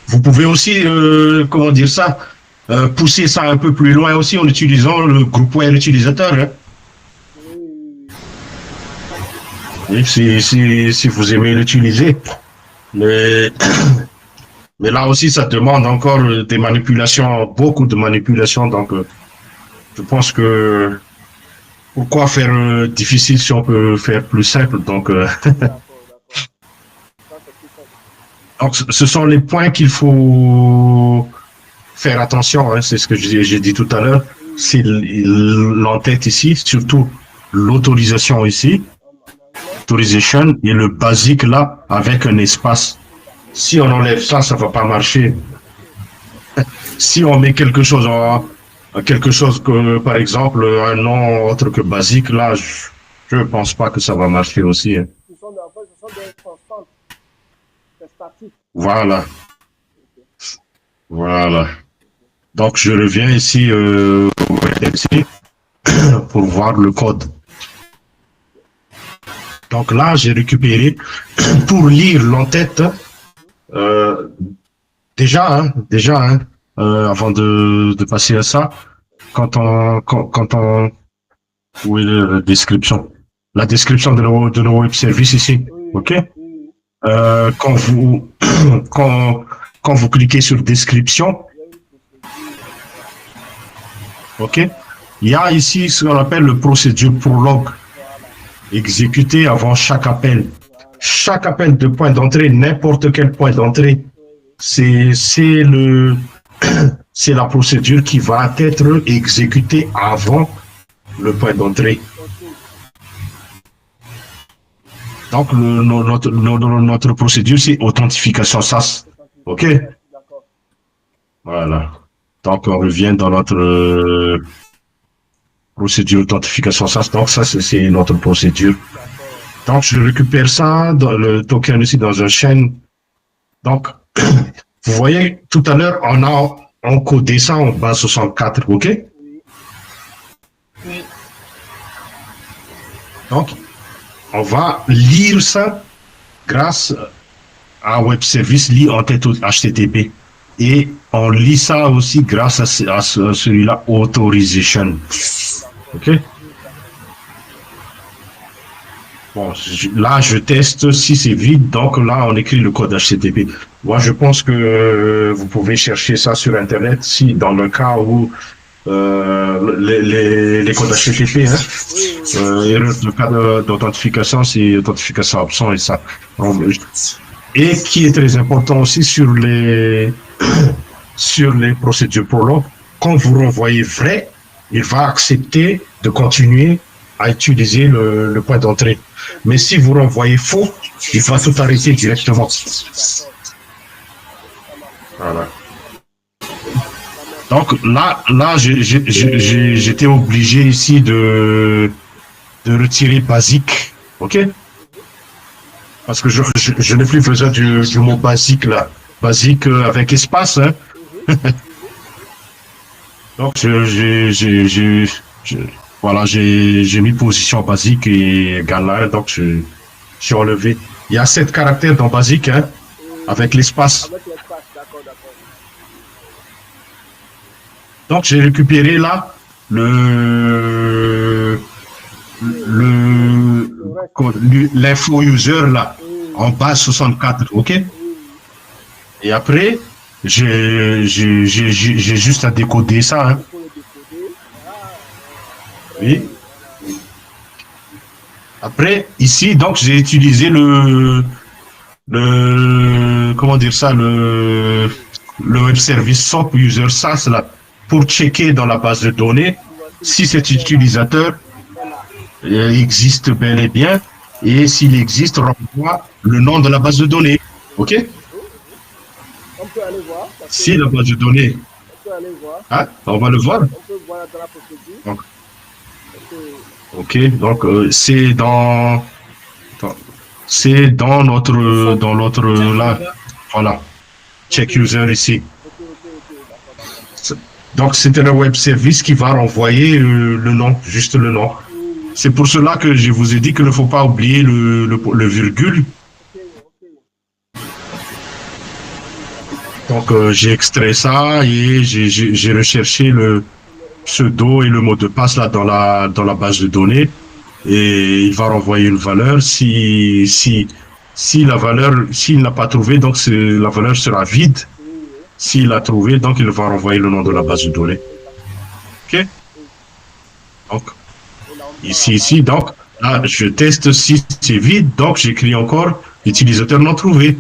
Vous pouvez aussi, comment dire ça, pousser ça un peu plus loin aussi en utilisant le groupware utilisateur, hein. Oui, oui, oui. Et si vous aimez l'utiliser. Mais, mais là aussi, ça demande encore des manipulations, beaucoup de manipulations. Donc, je pense que pourquoi faire difficile si on peut faire plus simple. Donc, D'accord, d'accord. Ça, c'est plus simple. donc, ce sont les points qu'il faut faire attention, hein. C'est ce que j'ai dit tout à l'heure. Oui, C'est l'entête ici, surtout. l'autorisation ici, authorization, et le basique là, avec un espace. Si on enlève ça, ça va pas marcher. Si on met quelque chose que, par exemple, un nom autre que basique, là, je pense pas que ça va marcher aussi, hein. Ce sont des constantes. C'est statique. Voilà, voilà. Donc, je reviens ici au RDC pour voir le code. Donc là, j'ai récupéré pour lire l'entête. Déjà, avant de passer à ça, quand on, où est la description? La description de nos web services ici, ok? Quand vous, quand vous cliquez sur description, ok? Il y a ici ce qu'on appelle le procédure prologue, exécuté avant chaque appel. Chaque appel de point d'entrée, n'importe quel point d'entrée, c'est la procédure qui va être exécutée avant le point d'entrée. Donc, notre procédure, c'est authentification SAS. OK? Voilà. Donc, on revient dans notre procédure authentification SAS. Donc, ça, c'est notre procédure. Donc, je récupère ça, dans le token ici, dans une chaîne. Donc, vous voyez, tout à l'heure, on a encodé ça en base 64, OK? Oui. Donc, on va lire ça grâce à Web Service lit en tête HTTP. Et on lit ça aussi grâce à celui-là, Authorization. OK? Bon, là, je teste si c'est vide. Donc là, on écrit le code HTTP. Moi, je pense que vous pouvez chercher ça sur Internet si dans le cas où les codes HTTP, hein, erreur de cas d'authentification, c'est authentification absent et ça. Et qui est très important aussi sur les procédures prologue, quand vous renvoyez vrai, il va accepter de continuer à utiliser le point d'entrée. Mais si vous renvoyez faux, il va tout arrêter directement. Voilà. Donc là, j'étais obligé ici de retirer basique, ok? Parce que je n'ai plus besoin du mot basique là, basique avec espace, hein? Donc voilà, j'ai mis position basique et galère, donc j'ai enlevé. Il y a 7 caractères dans basique, hein, avec l'espace. Avec l'espace, d'accord. Donc j'ai récupéré là l'info user là en base 64, ok? Et après j'ai juste à décoder ça, hein. Oui. Après ici donc j'ai utilisé comment dire ça, le web service SOAP user SAS là, pour checker dans la base de données si cet utilisateur existe bel et bien, et s'il existe, renvoie le nom de la base de données. OK? On peut aller voir. Si la base de données... On peut aller voir. Hein? On va le voir. On peut voir dans la procédure. Donc, OK, donc c'est dans notre là, voilà, check user ici. Donc c'est un web service qui va renvoyer le nom, juste le nom. C'est pour cela que je vous ai dit qu'il ne faut pas oublier le virgule. Donc j'ai extrait ça et j'ai recherché le pseudo et le mot de passe là dans la base de données, et il va renvoyer une valeur. Si la valeur, s'il n'a pas trouvé, donc la valeur sera vide. S'il a trouvé, donc il va renvoyer le nom de la base de données. OK? Donc ici, donc là je teste si c'est vide, donc j'écris encore utilisateur non trouvé.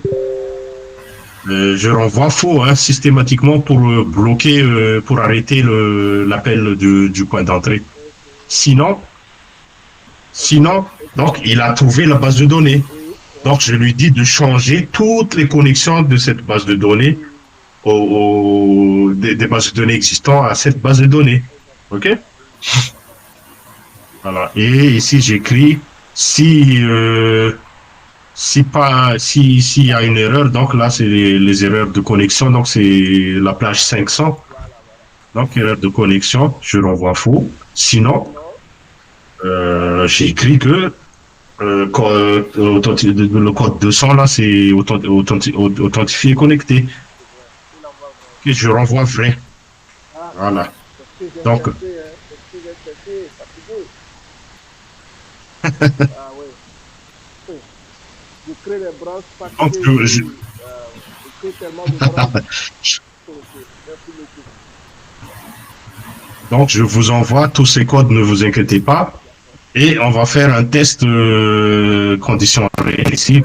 Je renvoie faux, hein, systématiquement pour bloquer, pour arrêter l'appel du point d'entrée. Sinon, Sinon, donc, il a trouvé la base de données. Donc, je lui dis de changer toutes les connexions de cette base de données des bases de données existantes à cette base de données. OK? Voilà. Et ici, j'écris si, s'il y a une erreur, donc là, c'est les erreurs de connexion. Donc, c'est la plage 500. Donc, erreur de connexion, je renvoie faux. Sinon, j'ai écrit que le code 200, là, c'est authentifié et connecté. Et je renvoie vrai. Voilà. Donc, Ah oui. Je crée des branches parce que je crée tellement de branches. Donc, je vous envoie tous ces codes, ne vous inquiétez pas. Et on va faire un test condition réelle ici.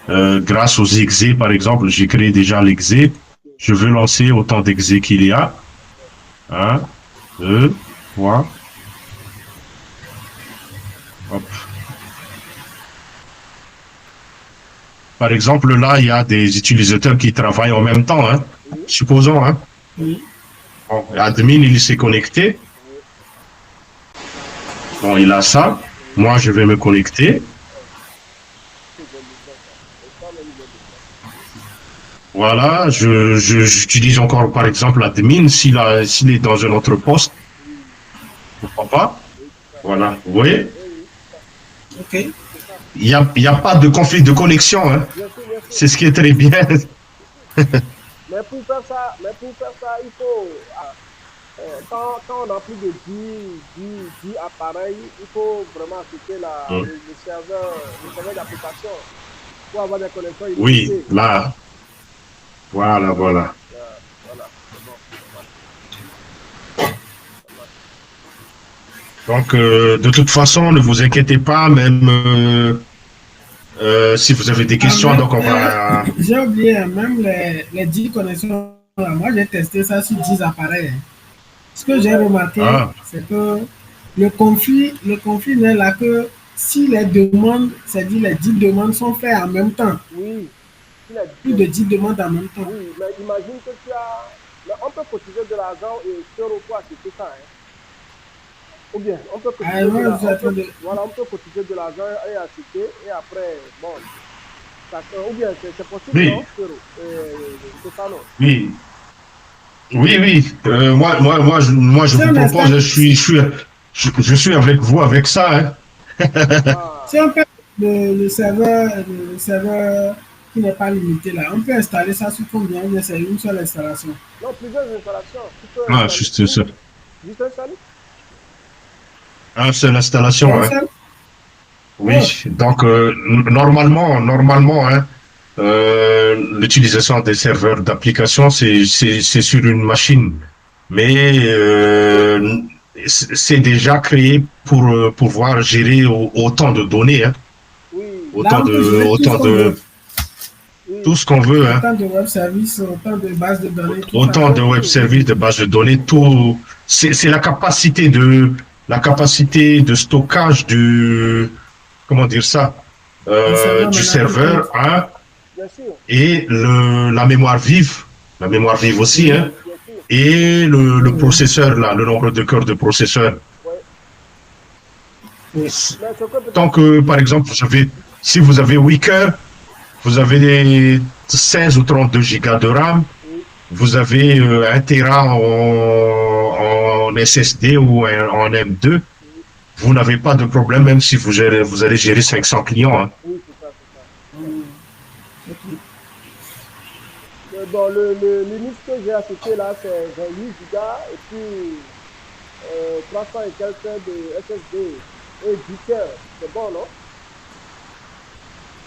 Grâce aux exés, par exemple, j'ai créé déjà l'exé. Je veux lancer autant d'exés qu'il y a. 1, 2, 3. Hop. Par exemple, là, il y a des utilisateurs qui travaillent en même temps, hein. Supposons, hein. Bon, admin, il s'est connecté. Bon, il a ça. Moi, je vais me connecter. Voilà, j'utilise encore, par exemple, admin. S'il est dans un autre poste, pourquoi pas. Voilà, vous voyez? Ok. Il y a pas de conflit de connexion, hein. C'est ce qui est très bien. Mais pour faire ça, il faut, quand on a plus de 10 appareils, il faut vraiment acheter le serveur d'application pour avoir des connexions illimitées. Oui, là. Voilà. Voilà, Donc, de toute façon, ne vous inquiétez pas, même si vous avez des questions, donc on va... J'ai oublié, même les 10 connexions, moi j'ai testé ça sur 10 appareils. Ce que j'ai remarqué, c'est que le conflit n'est là que si les demandes, c'est-à-dire les 10 demandes sont faites en même temps. Oui. Plus de 10 demandes en même temps. Oui, mais imagine que tu as... Mais on peut cotiser de l'argent et sur pour acheter ça, hein. Ou bien, on peut cotiser on peut cotiser de l'argent et acheter, et après, bon, ou bien c'est possible, oui. Non, c'est ça, non? Oui. Moi, je vous propose, je suis avec vous avec ça, hein. Si on peut le serveur qui n'est pas limité là, on peut installer ça sur combien? C'est une seule installation? Non, plusieurs installations. Juste ça. Juste installer? Un seule installation, hein. Oui, donc normalement, hein, l'utilisation des serveurs d'application, c'est sur une machine, mais c'est déjà créé pour pouvoir gérer autant de données, hein. Oui. Autant de tout ce qu'on veut, hein. Autant de web services, autant de bases de données. Autant de web services, de bases de données, tout. C'est la capacité de stockage comment dire ça, du serveur, hein, et la mémoire vive aussi, hein, et le processeur, là, le nombre de cœurs de processeur. Donc, par exemple, si vous avez 8 cœurs, vous avez 16 ou 32 gigas de RAM, vous avez 1 Tera en SSD ou en M2, vous n'avez pas de problème, même si vous allez gérer 500 clients. Hein. Oui, c'est ça. Bon, le Linux que j'ai acheté là, c'est 28 gigas et puis 300 et quelques de SSD et 10 cœurs. C'est bon, non?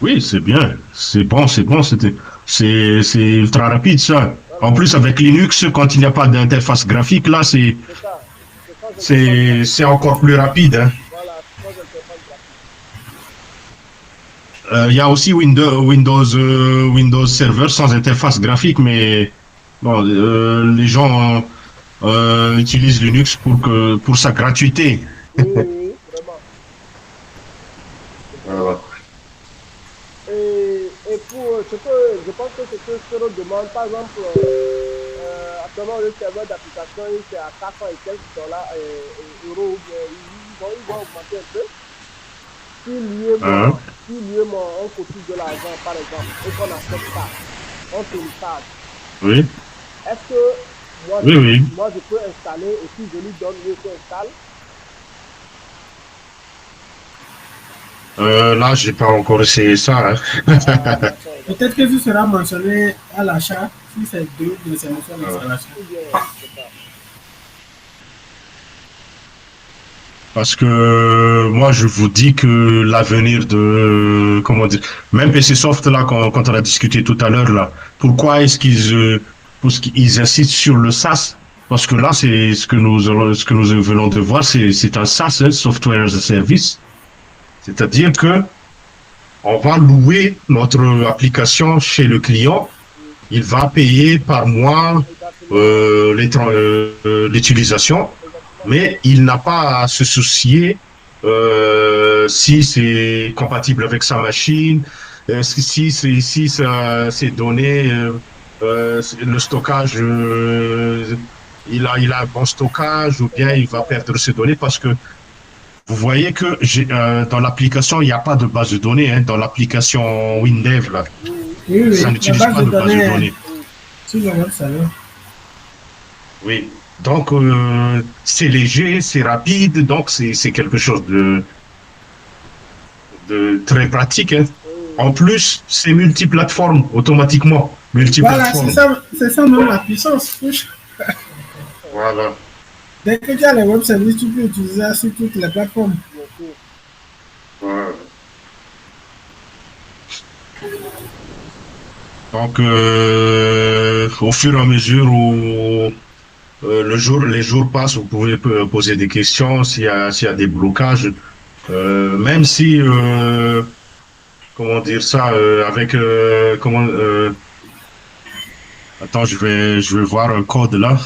Oui, c'est bien. C'est bon. C'est ultra rapide, ça. En plus, avec Linux, quand il n'y a pas d'interface graphique, là, c'est encore plus rapide. Hein. Il y a aussi Windows Server sans interface graphique, mais bon, les gens utilisent Linux pour sa gratuité. Oui, vraiment. je pense que c'est ce que l'on demande. Par exemple, actuellement, le serveur d'application, c'est à 400 et quelques dollars, euros. Ils vont augmenter un peu. Si on cotise de l'argent, par exemple, et qu'on achète ça, on télécharge. Oui. Est-ce que moi, moi, je peux installer et si je lui donne, lui aussi installe? Là, j'ai pas encore essayé ça. Hein. Peut-être que ce sera mentionné à l'achat, si c'est deux, c'est mentionné à l'achat. Parce que moi, je vous dis que l'avenir de, comment dire, même PC Soft, là, quand on a discuté tout à l'heure, là, pourquoi est-ce qu'ils insistent sur le SaaS? Parce que là, c'est ce que nous venons de voir, c'est un SaaS, hein, Software as a Service. C'est-à-dire que on va louer notre application chez le client. Il va payer par mois l'utilisation, mais il n'a pas à se soucier si c'est compatible avec sa machine, si ses données, le stockage, il a un bon stockage ou bien il va perdre ses données parce que vous voyez que dans l'application, il n'y a pas de base de données. Hein, dans l'application Windev, là, ça n'utilise pas de base de données. Oui. Donc, c'est léger, c'est rapide. Donc, c'est quelque chose de très pratique. Hein. En plus, c'est multiplateforme, automatiquement. Multiplateforme. Voilà, c'est ça même la puissance. Voilà. Dès que tu as les web services, tu peux utiliser ça sur toutes les plateformes. Ouais. Donc, au fur et à mesure où les jours passent, vous pouvez poser des questions s'il y a des blocages. Même si, comment dire ça, avec attends, je vais voir un code là.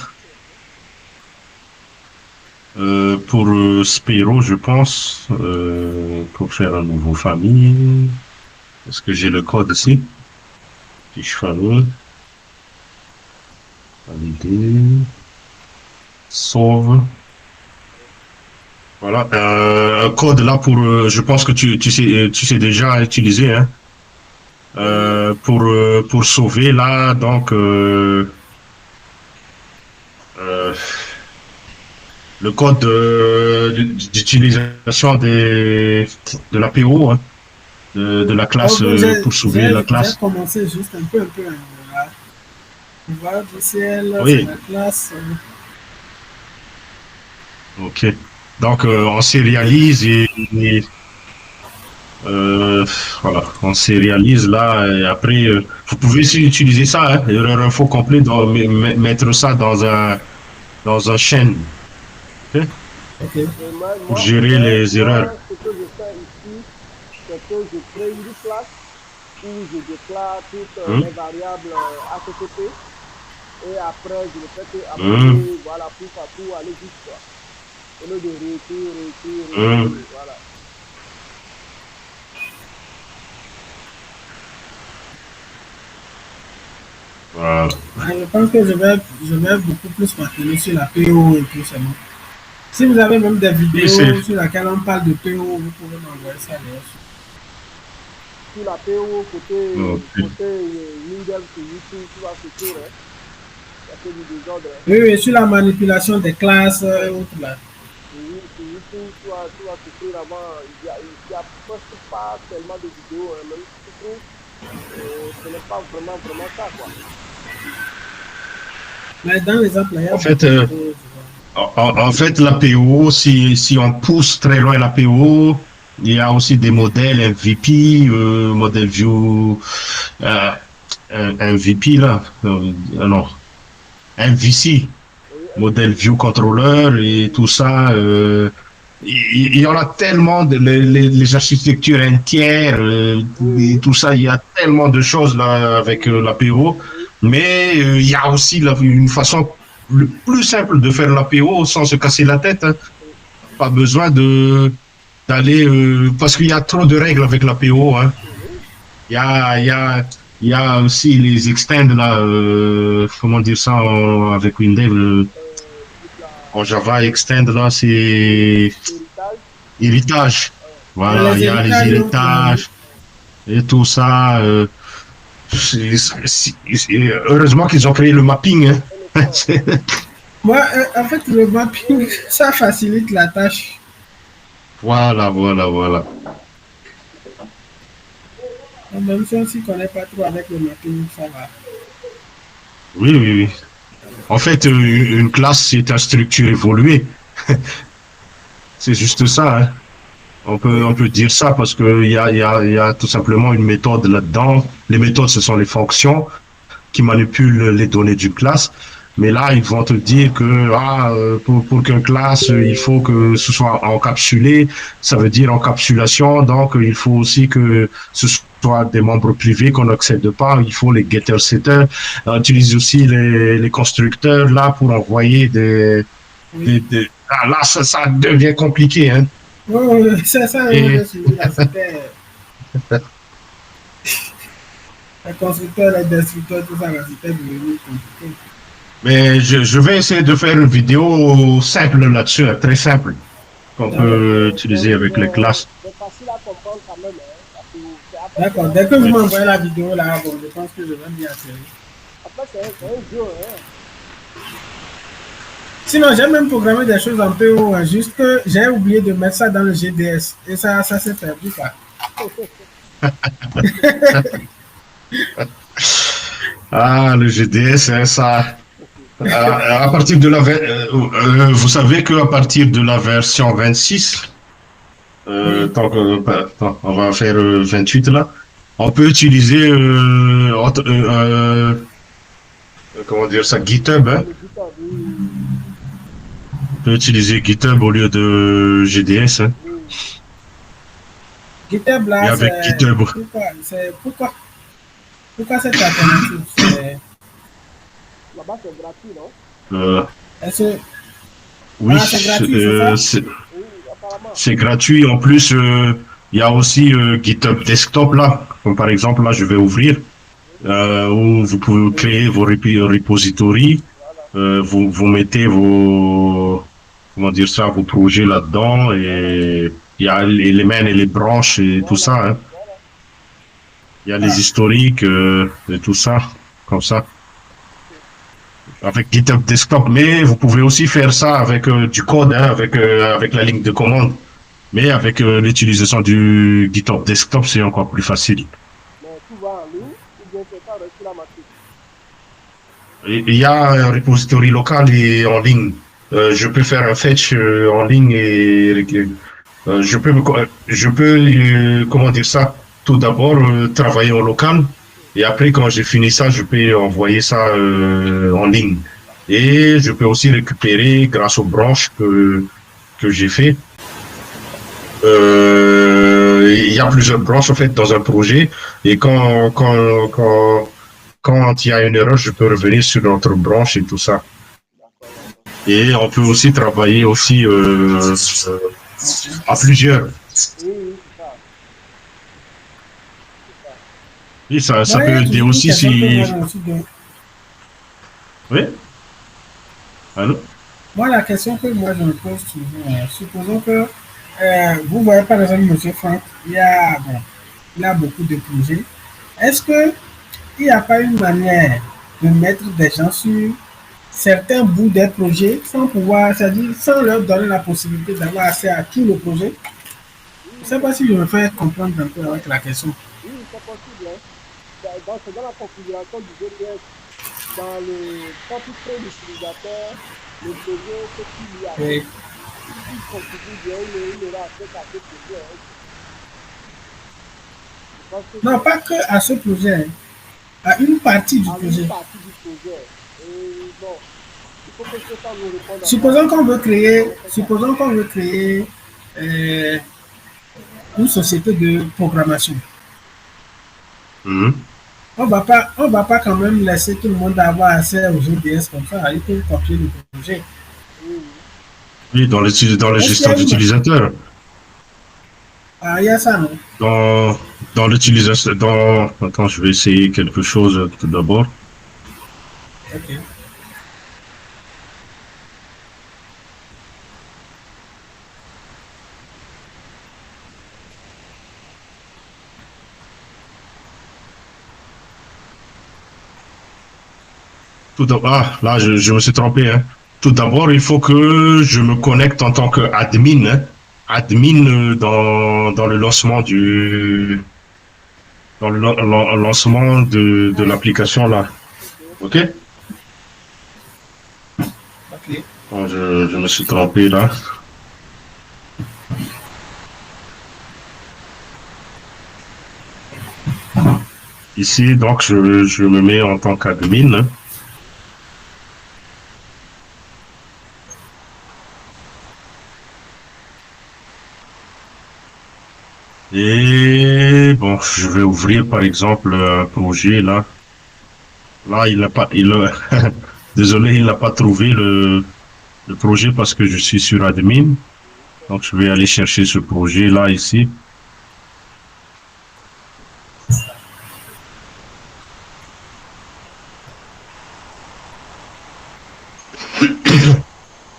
Pour Spiro, je pense, pour faire un nouveau famille. Est-ce que j'ai le code ici? Fiche famille. Valider. Sauve. Voilà, un code là pour, je pense que tu sais déjà utiliser, hein. Pour sauver là, donc le code d'utilisation de l'APO, hein, de la classe pour sauver la classe. J'ai commencé juste un peu. On va du ciel, oui. La classe. Ok. Donc on sérialise et voilà, on sérialise là et après vous pouvez aussi utiliser ça, hein, erreur info complet, mettre ça dans un chaîne. Okay. Pour gérer les erreurs. Ce que je fais ici, c'est que je crée une classe où je déclare toutes les variables HTTP et après je le fais que appeler, voilà, pour aller vite quoi. Au lieu de réécrire, voilà. Voilà. Je pense que je vais beaucoup plus m'atteler sur la PO et tout ça. Si vous avez même des vidéos sur lesquelles on parle de PO, vous pouvez m'envoyer ça d'ailleurs. Sur la PO, côté Windows sur YouTube, tu vas soutenir, hein. Il y a que du désordre. Oui, sur la manipulation des classes et autres là. Oui, sur YouTube, tu vas soutenir avant. Il y a presque pas tellement de vidéos, hein, même si tu trouves, ce n'est pas vraiment ça, quoi. Mais dans les employeurs, en fait, l'APO, si on pousse très loin l'APO, il y a aussi des modèles MVP, modèle View, MVP là, non, MVC, modèle View Controller et tout ça. Il y en a tellement, les architectures entières, et tout ça, il y a tellement de choses là avec l'APO. Mais il y a aussi une façon le plus simple de faire l'APO sans se casser la tête. Hein. Pas besoin d'aller parce qu'il y a trop de règles avec l'APO. Hein. Il y a Il y a aussi les extends là, comment dire ça avec Windev, Toute en Java extend là, c'est l'héritage. héritage. Voilà, Les il y a les héritages, héritages et tout ça. Heureusement qu'ils ont créé le mapping. Hein. Et le corps. moi, en fait, le mapping, ça facilite la tâche. Voilà, voilà, voilà. Même si on ne s'y connaît pas trop avec le mapping, ça va. Oui, oui, oui. En fait, une classe, c'est une structure évoluée. C'est juste ça. Hein. On Oui. peut dire ça parce il y a tout simplement une méthode là-dedans. Les méthodes, ce sont les fonctions qui manipulent les données d'une classe. Mais là, ils vont te dire que pour qu'une classe, il faut que ce soit encapsulé. Ça veut dire encapsulation. Donc, il faut aussi que ce soit des membres privés qu'on n'accède pas. Il faut les getters-setters. On utilise aussi les constructeurs là pour envoyer Oui. Ah, là, ça devient compliqué. Hein. Oh, c'est ça, Et, j'ai suivi là. C'était les constructeurs, les destructeurs, tout ça, là, c'était devenu compliqué. mais je vais essayer de faire une vidéo simple là-dessus, hein, très simple, qu'on D'accord. peut utiliser avec les classes. C'est facile à comprendre quand même. Hein, parce que après, D'accord. Dès que vous m'envoyez la vidéo là, bon, je pense que je vais m'y atterrir. c'est un jeu. Hein. Sinon, j'ai même programmé des choses en PO, hein, juste que j'ai oublié de mettre ça dans le GDS. Et ça s'est perdu, quoi. Ah, le GDS, hein, ça. À partir de vous savez qu'à partir de la version 26, Oui. on va faire 28 là, on peut utiliser, comment dire ça, GitHub. Hein. Le guitare, oui, On peut utiliser GitHub au lieu de GDS. Hein. oui. GitHub Et là, avec c'est GitHub, pourquoi cette alternative? Là-bas, c'est gratuit, non? euh, Est-ce que oui, ah, c'est gratuit, c'est ça? Oui, apparemment. c'est gratuit. En plus, il y a aussi GitHub Desktop là. Comme par exemple, là, je vais ouvrir où vous pouvez Oui, créer vos repositories. voilà. Vous mettez vos, comment dire ça, vos projets là-dedans et il y a les mains et les branches et tout Voilà, ça. Hein. voilà. Il y a les historiques et tout ça, comme ça. Avec GitHub Desktop, mais vous pouvez aussi faire ça avec du code, hein, avec la ligne de commande. Mais avec l'utilisation du GitHub Desktop, c'est encore plus facile. Mais tout va en ligne, ou bien c'est ça reçu la matrice. Et il y a un repository local et en ligne. Je peux faire un fetch en ligne et je peux comment dire ça, tout d'abord travailler en local et après quand j'ai fini ça, je peux envoyer ça en ligne. Et je peux aussi récupérer grâce aux branches que j'ai fait. Il y a plusieurs branches en fait dans un projet et quand il y a une erreur, je peux revenir sur notre branche et tout ça. D'accord, d'accord. Et on peut aussi travailler aussi à plusieurs. Oui, oui, c'est ça. C'est ça. Et ça Moi, il y peut a aider toujours une aussi question que moi, si... je me suis de- Oui, allô. moi, la question que moi, je me pose toujours, supposons que vous voyez par exemple M. Franck, il a beaucoup de projets. Est-ce que il n'y a pas une manière de mettre des gens sur certains bouts des projets sans pouvoir, c'est-à-dire sans leur donner la possibilité d'avoir accès à tout le projet? Oui, Je ne oui, sais pas si je me fais comprendre un peu avec la question. oui, c'est possible. Hein. C'est dans la configuration du GPS, dans le quand tu crées l'utilisateur, le projet que tu lui Oui. affectes, si tu configures bien, il aura accès à ce projet. Hein. Je pense que Non, c'est pas que à ce projet, hein, à une partie du à une projet. partie du projet. Et bon, il faut que ça nous réponde à ça. Supposons qu'on veut créer euh, une société de programmation. Mhm. On va pas quand même laisser tout le monde avoir accès aux GDS comme ça. Il faut copier le projet. Oui, oui. Oui, dans dans la Est-ce qu'il y gestion a une... d'utilisateurs. Ah, il y a ça, non? Dans, Dans l'utilisation, attends, je vais essayer quelque chose tout d'abord. Ok. Là, je me suis trompé, hein. Tout d'abord, il faut que je me connecte en tant qu'admin, hein. Admin dans le lancement lancement de l'application là. OK? Ok. Bon, je me suis trompé là. Ici, donc, je me mets en tant qu'admin, hein. Et bon, je vais ouvrir par exemple un projet là. Là, il n'a pas, désolé, il n'a pas trouvé le projet parce que je suis sur admin. Donc, je vais aller chercher ce projet là ici.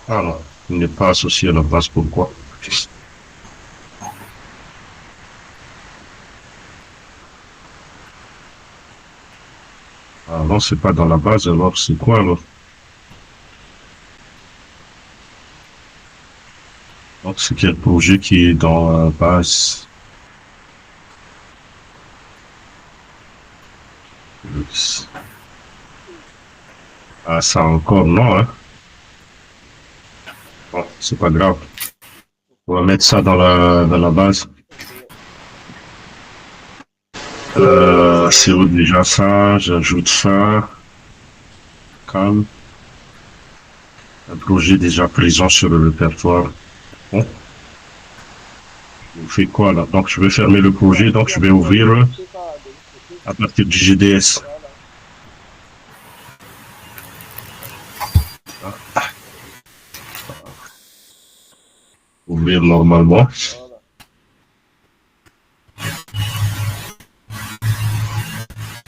Ah non, il n'est pas associé à la base. Pourquoi? Ah non, c'est pas dans la base. Alors, c'est quoi alors? Donc, c'est quel projet qui est dans la base? Ah, ça encore, non, hein? Bon, c'est pas grave. On va mettre ça dans la base. C'est où déjà ça? J'ajoute ça. Calme. Un projet déjà présent sur le répertoire. Bon. Je fais quoi là? Donc, je vais fermer le projet. Donc, je vais ouvrir à partir du GDS. Ouvrir normalement.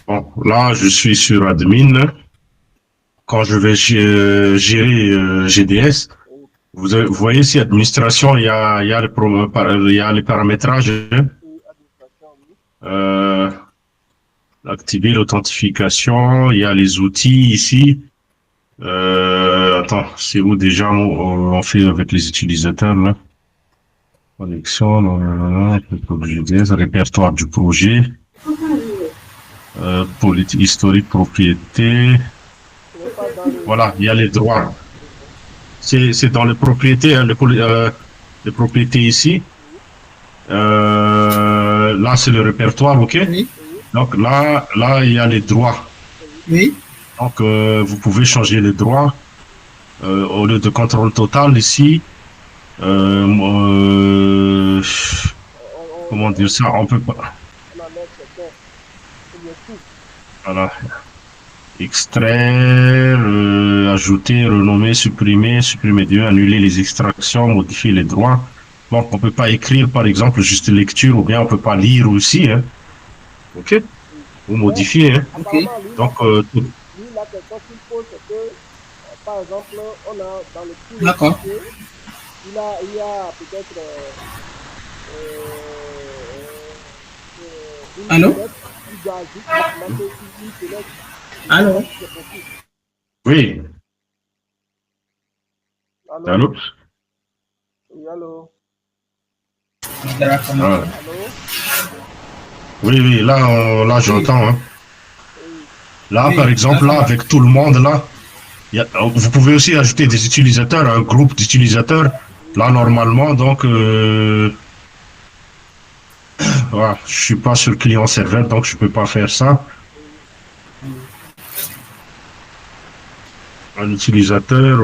Bon, là, je suis sur admin. Quand je vais gérer GDS, vous voyez ici, administration, il y a les paramétrages. Activer l'authentification, il y a les outils ici. Attends, c'est où déjà on fait avec les utilisateurs là? Connexion, répertoire du projet, politique historique, propriété. Voilà, il y a les droits. C'est dans les propriétés, hein, les propriétés ici. Là, c'est le répertoire, ok? Oui. Donc là, il y a les droits. Oui. Donc, vous pouvez changer les droits. Au lieu de contrôle total ici, comment dire ça, on peut pas. Voilà. Extraire, ajouter, renommer, supprimer Dieu, annuler les extractions, modifier les droits. Donc, on peut pas écrire, par exemple, juste lecture, ou bien on peut pas lire aussi, hein. OK? Ou modifier, hein. Ok. Donc, Lui, la question qu'il pose, c'est que, par exemple, on a dans le cours D'accord. il y a peut-être une Allô? fenêtre qui doit ajouter une fenêtre. Allô? C'est possible. oui. Allô? Allô? Oui, allô? D'accord. Ah. Allô? Oui, là, j'entends, hein. Oui. Là, Oui, par exemple, là, là, ça va. avec tout le monde, là, vous pouvez aussi ajouter des utilisateurs, un groupe d'utilisateurs. Là, normalement, donc, voilà, je suis pas sur client-serveur, donc je peux pas faire ça. Un utilisateur,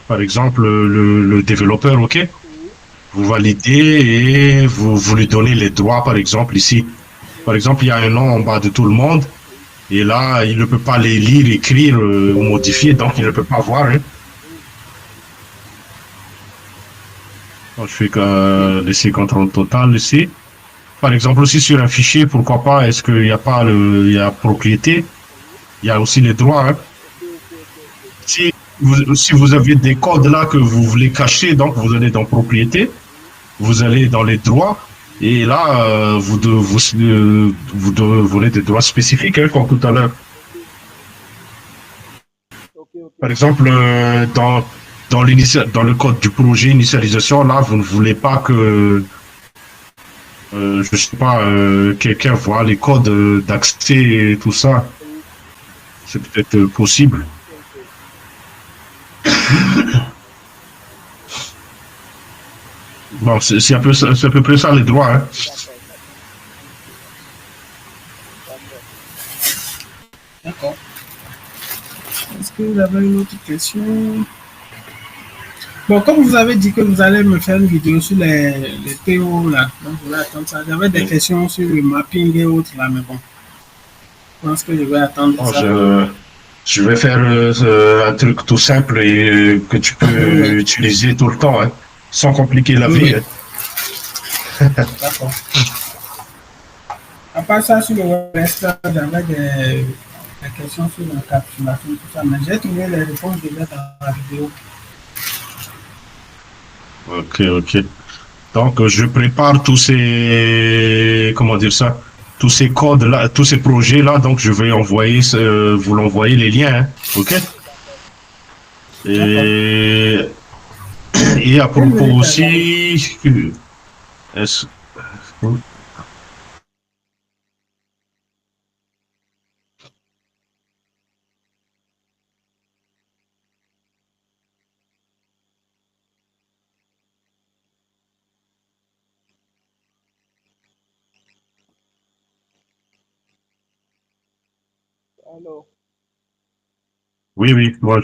par exemple, le développeur, OK? Vous validez et vous lui donnez les droits, par exemple, ici. Par exemple, il y a un nom en bas de tout le monde. Et là, il ne peut pas les lire, écrire ou modifier, donc il ne peut pas voir, hein. Donc, je fais que laisser contrôle total ici. par exemple, aussi sur un fichier, pourquoi pas, est-ce qu'il n'y a pas il y a propriété, il y a aussi les droits, hein. Si vous avez des codes là que vous voulez cacher, donc vous allez dans propriété, vous allez dans les droits, et là, vous voulez des droits spécifiques, hein, comme tout à l'heure. Par exemple, dans le code du projet initialisation, là, vous ne voulez pas que, je sais pas, quelqu'un voit les codes d'accès et tout ça. C'est peut-être possible. Bon, c'est à peu près ça les droits, hein. D'accord. Est-ce que vous avez une autre question? Bon, comme vous avez dit que vous allez me faire une vidéo sur les PO là, donc je vais attendre ça. J'avais des questions sur le mapping et autres là, mais bon, je pense que je vais attendre Bon, ça. je vais faire un truc tout simple et que tu peux utiliser tout le temps, hein, sans compliquer la vie. Hein. D'accord. À part ça, sur le web, j'avais des questions sur l'encapsulation, tout ça, mais j'ai trouvé les réponses déjà dans la vidéo. Ok. Donc, je prépare tous ces, comment dire ça, tous ces codes là, tous ces projets là. Donc, je vais envoyer, vous l'envoyer les liens, hein, ok. Et à propos aussi, est-ce Alors, oui, moi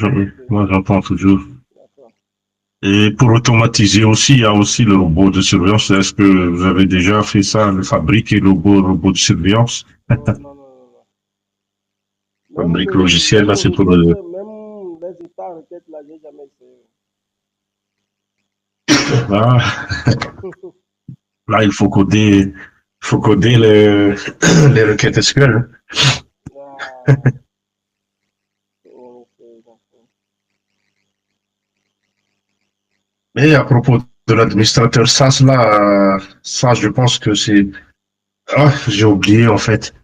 j'entends toujours. Et pour automatiser aussi, il y a aussi le robot de surveillance. Est-ce que vous avez déjà fait ça, fabriquer le robot de surveillance? non. Fabrique logiciel, là, c'est pour même les états requêtes, là, j'ai jamais essayé. Ah, là, il faut coder les requêtes SQL. Ah, Mais à propos de l'administrateur SAS, là, ça, je pense que c'est... Ah, j'ai oublié, en fait.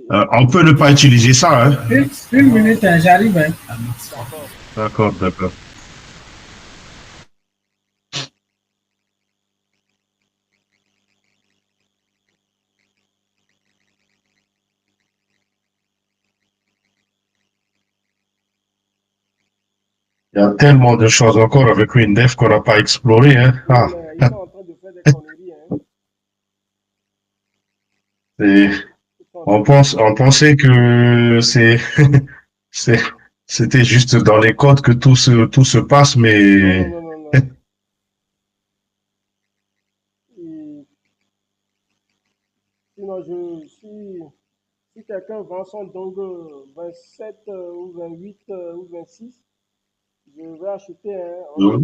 On peut ne pas utiliser ça, hein. Une minute, j'arrive. Hein. D'accord. Il y a tellement de choses encore avec WinDev qu'on n'a pas exploré, hein. Ah. Ils sont en train de faire des conneries, hein. On pensait que c'était juste dans les codes que tout se passe, mais Non. Sinon, si quelqu'un vend son dong 27 ou 28 ou 26, je vais acheter, hein,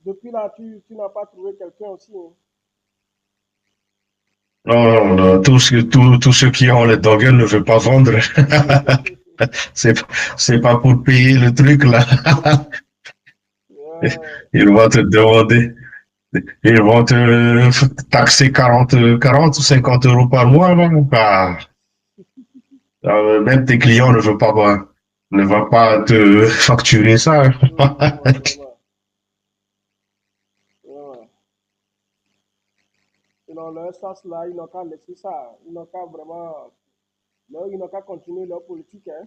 depuis là, tu n'as pas trouvé quelqu'un aussi, hein. non, tous ceux qui ont les dongles ne veulent pas vendre. C'est pas pour payer le truc là. Ils vont te demander, ils vont te taxer 40 ou 50 euros par mois, non? Bah, même tes clients ne vont pas te facturer ça. Sinon, leur sens là, ils n'ont qu'à laisser ça. Ils n'ont qu'à vraiment. Ils n'ont qu'à continuer leur politique, hein.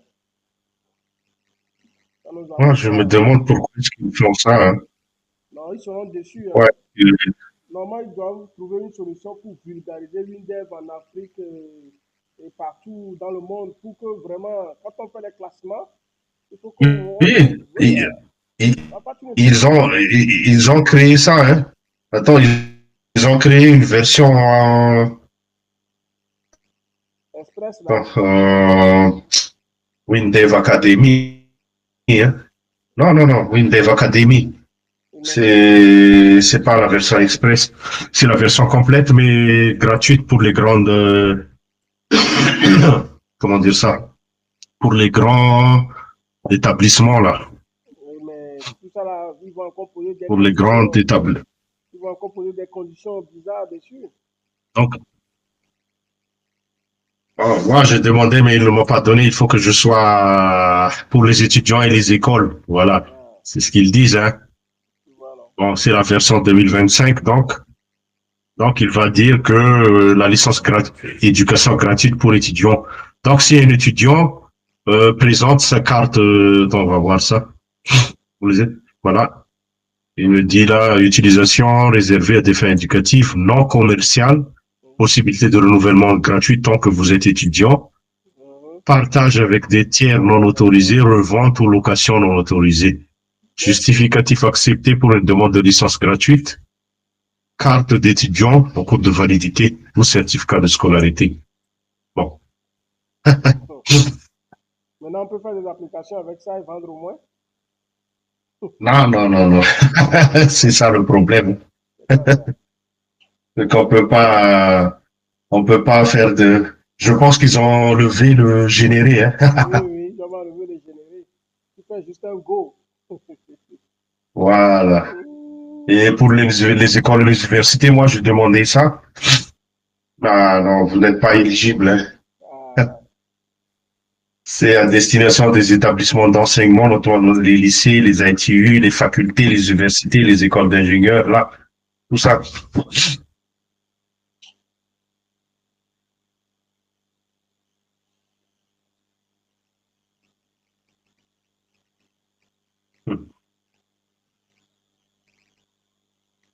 Ça nous Moi, engage je me pas. demande pourquoi est-ce qu'ils font ça, hein. Non, ils seront déçus, hein. Ouais. Normalement, ils doivent trouver une solution pour vulgariser WinDev en Afrique et partout dans le monde pour que vraiment, quand on fait les classements, il faut qu'on. Oui, Oui, ils ont créé ça, hein. Attends, ils ont créé une version Express, là. WinDev Academy, hein. Non, WinDev Academy. C'est pas la version express, c'est la version complète, mais gratuite pour les grandes, comment dire ça, pour les grands établissements là, Oui, mais tout ça là, ils vont encore poser des pour les grands conditions, établissements. ils vont encore poser des conditions bizarres dessus. Donc, moi j'ai demandé, mais ils ne m'ont pas donné. Il faut que je sois pour les étudiants et les écoles. Voilà, Ah, c'est ce qu'ils disent. Hein. voilà. Bon, c'est la version 2025, donc il va dire que la licence éducation gratuite pour étudiants. Donc, si un étudiant présente sa carte, on va voir ça. Voilà. Il me dit là, utilisation réservée à des fins éducatives non commerciales, possibilité de renouvellement gratuit tant que vous êtes étudiant, Mhm. partage avec des tiers non autorisés, revente ou location non autorisée, justificatif accepté pour une demande de licence gratuite, carte d'étudiant en cours de validité ou certificat de scolarité. Bon. Maintenant, on peut faire des applications avec ça et vendre au moins. Non, non, non, non. C'est ça le problème. C'est pas ça. C'est on peut pas faire de, je pense qu'ils ont levé le généré, hein. Oui, oui, ils vont enlever les génériques. Tu fais juste un go. Voilà. Et pour les écoles et les universités, moi, j'ai demandé ça. Ah non, vous n'êtes pas éligible, hein. Ah, C'est à destination des établissements d'enseignement, notamment les lycées, les ITU, les facultés, les universités, les écoles d'ingénieurs, là, tout ça.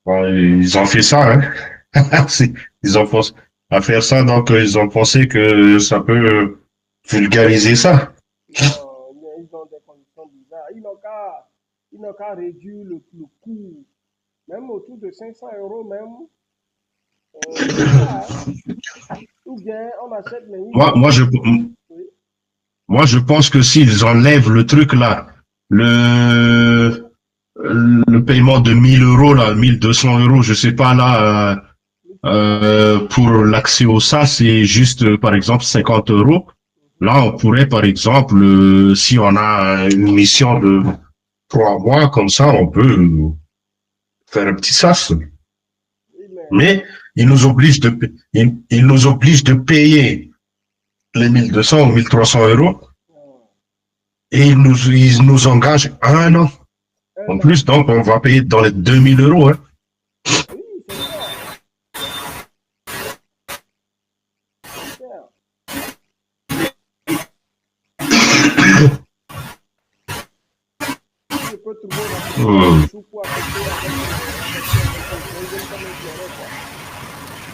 Bon, ils ont fait ça, hein. Ils ont pensé à faire ça, donc ils ont pensé que ça peut vulgariser ça. non, ils ont des conditions bizarres. Ils n'ont qu'à réduire le coût, même autour de 500 euros même. C'est ça, hein. Ou bien on achète les Moi, Windows. moi, je, Oui. moi, je pense que s'ils enlèvent le truc là, le, le paiement de 1000 euros là, 1200 euros, je sais pas là, pour l'accès au ça, c'est juste par exemple 50 euros. Là, on pourrait par exemple, si on a une mission de 3 mois comme ça, on peut faire un petit sas. Oui, mais Mais ils nous obligent de payer les 1200 ou 1300 euros et ils nous engagent 1 an. En un an. plus, donc, on va payer dans les 2000 euros. Hein. Oui, c'est cher. C'est cher. Si je peux trouver une application de Hum. sous pour affecter avec je vais comme un pleurer, quoi.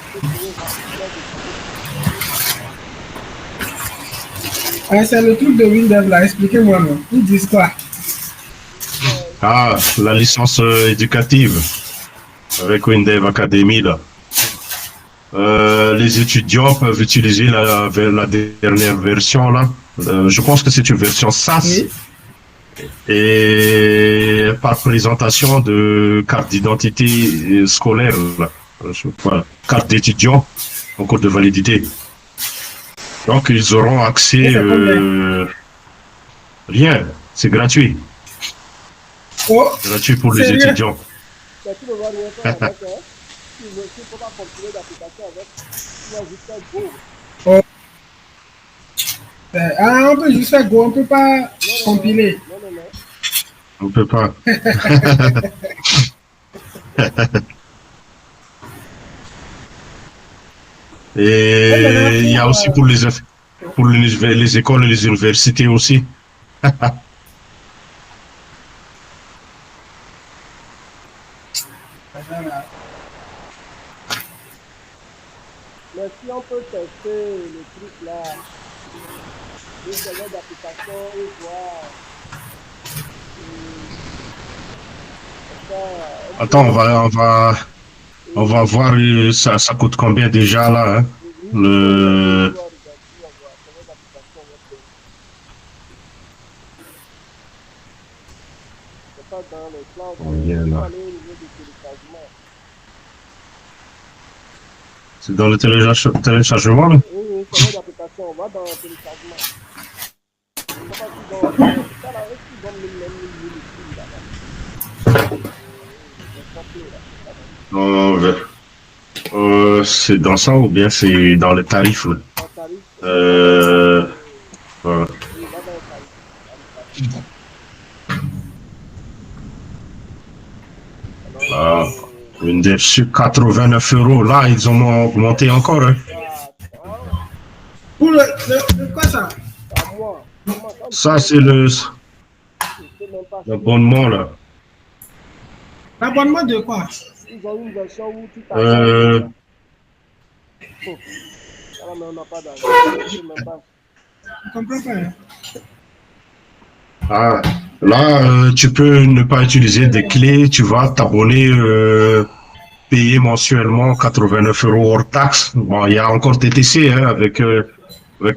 Je peux trouver une application de sous. Ah, c'est le truc de Windev là, expliquez-moi, non. Ils disent quoi? Ah, la licence éducative avec Windev Academy, là. Les étudiants peuvent utiliser la dernière version, là. Je pense que c'est une version SAS. Oui. Et par présentation de carte d'identité scolaire, là. Voilà. Carte d'étudiant en cours de validité. Donc, ils auront Et accès, c'est combien? rien, c'est gratuit. Oh, Gratuit pour les c'est rien. étudiants. Mais tu ne vas rien faire avec, hein. Tu ne peux pas compiler d'application avec. Tu vas juste faire go. Oh. Ah, on peut juste faire go, on peut pas Non, non, non. compiler. Non, non, non. On peut pas. Et maintenant, Et il y a aussi pour les écoles et les universités aussi. Mais si on peut tester le truc là, une série d'applications et voir, et, ça, on Attends, peut, on va et, voir ça coûte combien déjà là. Hein? oui, tu vas regarder, Le, tu vas voir, série d'applications web. C'est pas dans les clouds, combien il faut là? aller C'est dans le téléchargement, là? Oui, c'est l'application. On va dans le téléchargement. Je ne sais pas si dans ça, là, est-ce qu'ils donnent le même niveau ici, là-bas? C'est dans ça ou bien c'est dans le tarif, là? En tarif, Voilà. il va dans le tarif. Ah, une def sur 89 euros. Là, ils ont augmenté encore, hein. Pour le quoi ça? À moi. Ça, c'est l'abonnement, là. L'abonnement de quoi? Ils ont une version où tu t'abonnes. Ah, mais on n'a pas d'argent. Je comprends pas. Ah, là, tu peux ne pas utiliser des clés, tu vas t'abonner, payer mensuellement 89 euros hors taxe. Bon, il y a encore TTC, hein, avec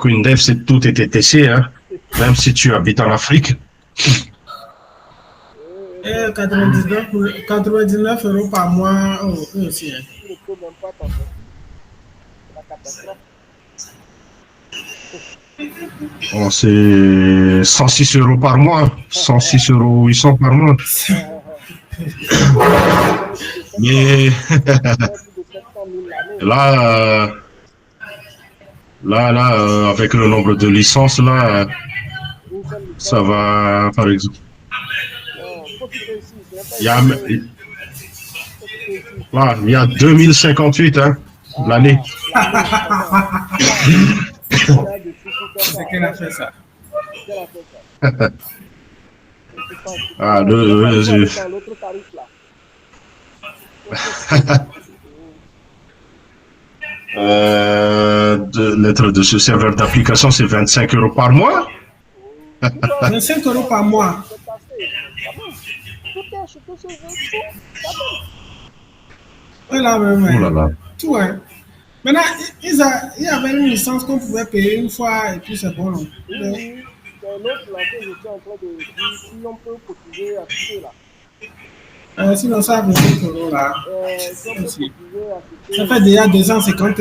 Windef, tout est TTC, hein, même si tu habites en Afrique. 99 euros par mois, aussi. Hein. ne peux même pas t'en faire. La catastrophe. Bon, c'est 106 euros par mois, 106 euros 800 par mois. Mais là, avec le nombre de licences, là, ça va, par exemple. Il y a 2058, hein, l'année. C'est qu'elle a fait ça. Ah, l'être de ce serveur d'application, c'est 25 euros par mois. 25 euros par mois. Voilà, même. Tout, hein. Maintenant, il y avait une licence qu'on pouvait payer une fois et puis c'est bon. Oui, c'est l'autre là que je suis en train de dire si on peut cotiser à ce là. Sinon, ça a 25 euros là. Ça fait déjà 250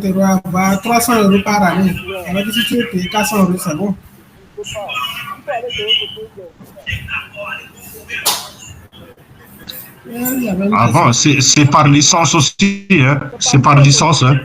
euros à avoir 300 euros par année. Ça veut dire que si tu veux payer 400 euros, c'est bon. Avant, c'est par licence aussi, hein. C'est par licence, hein.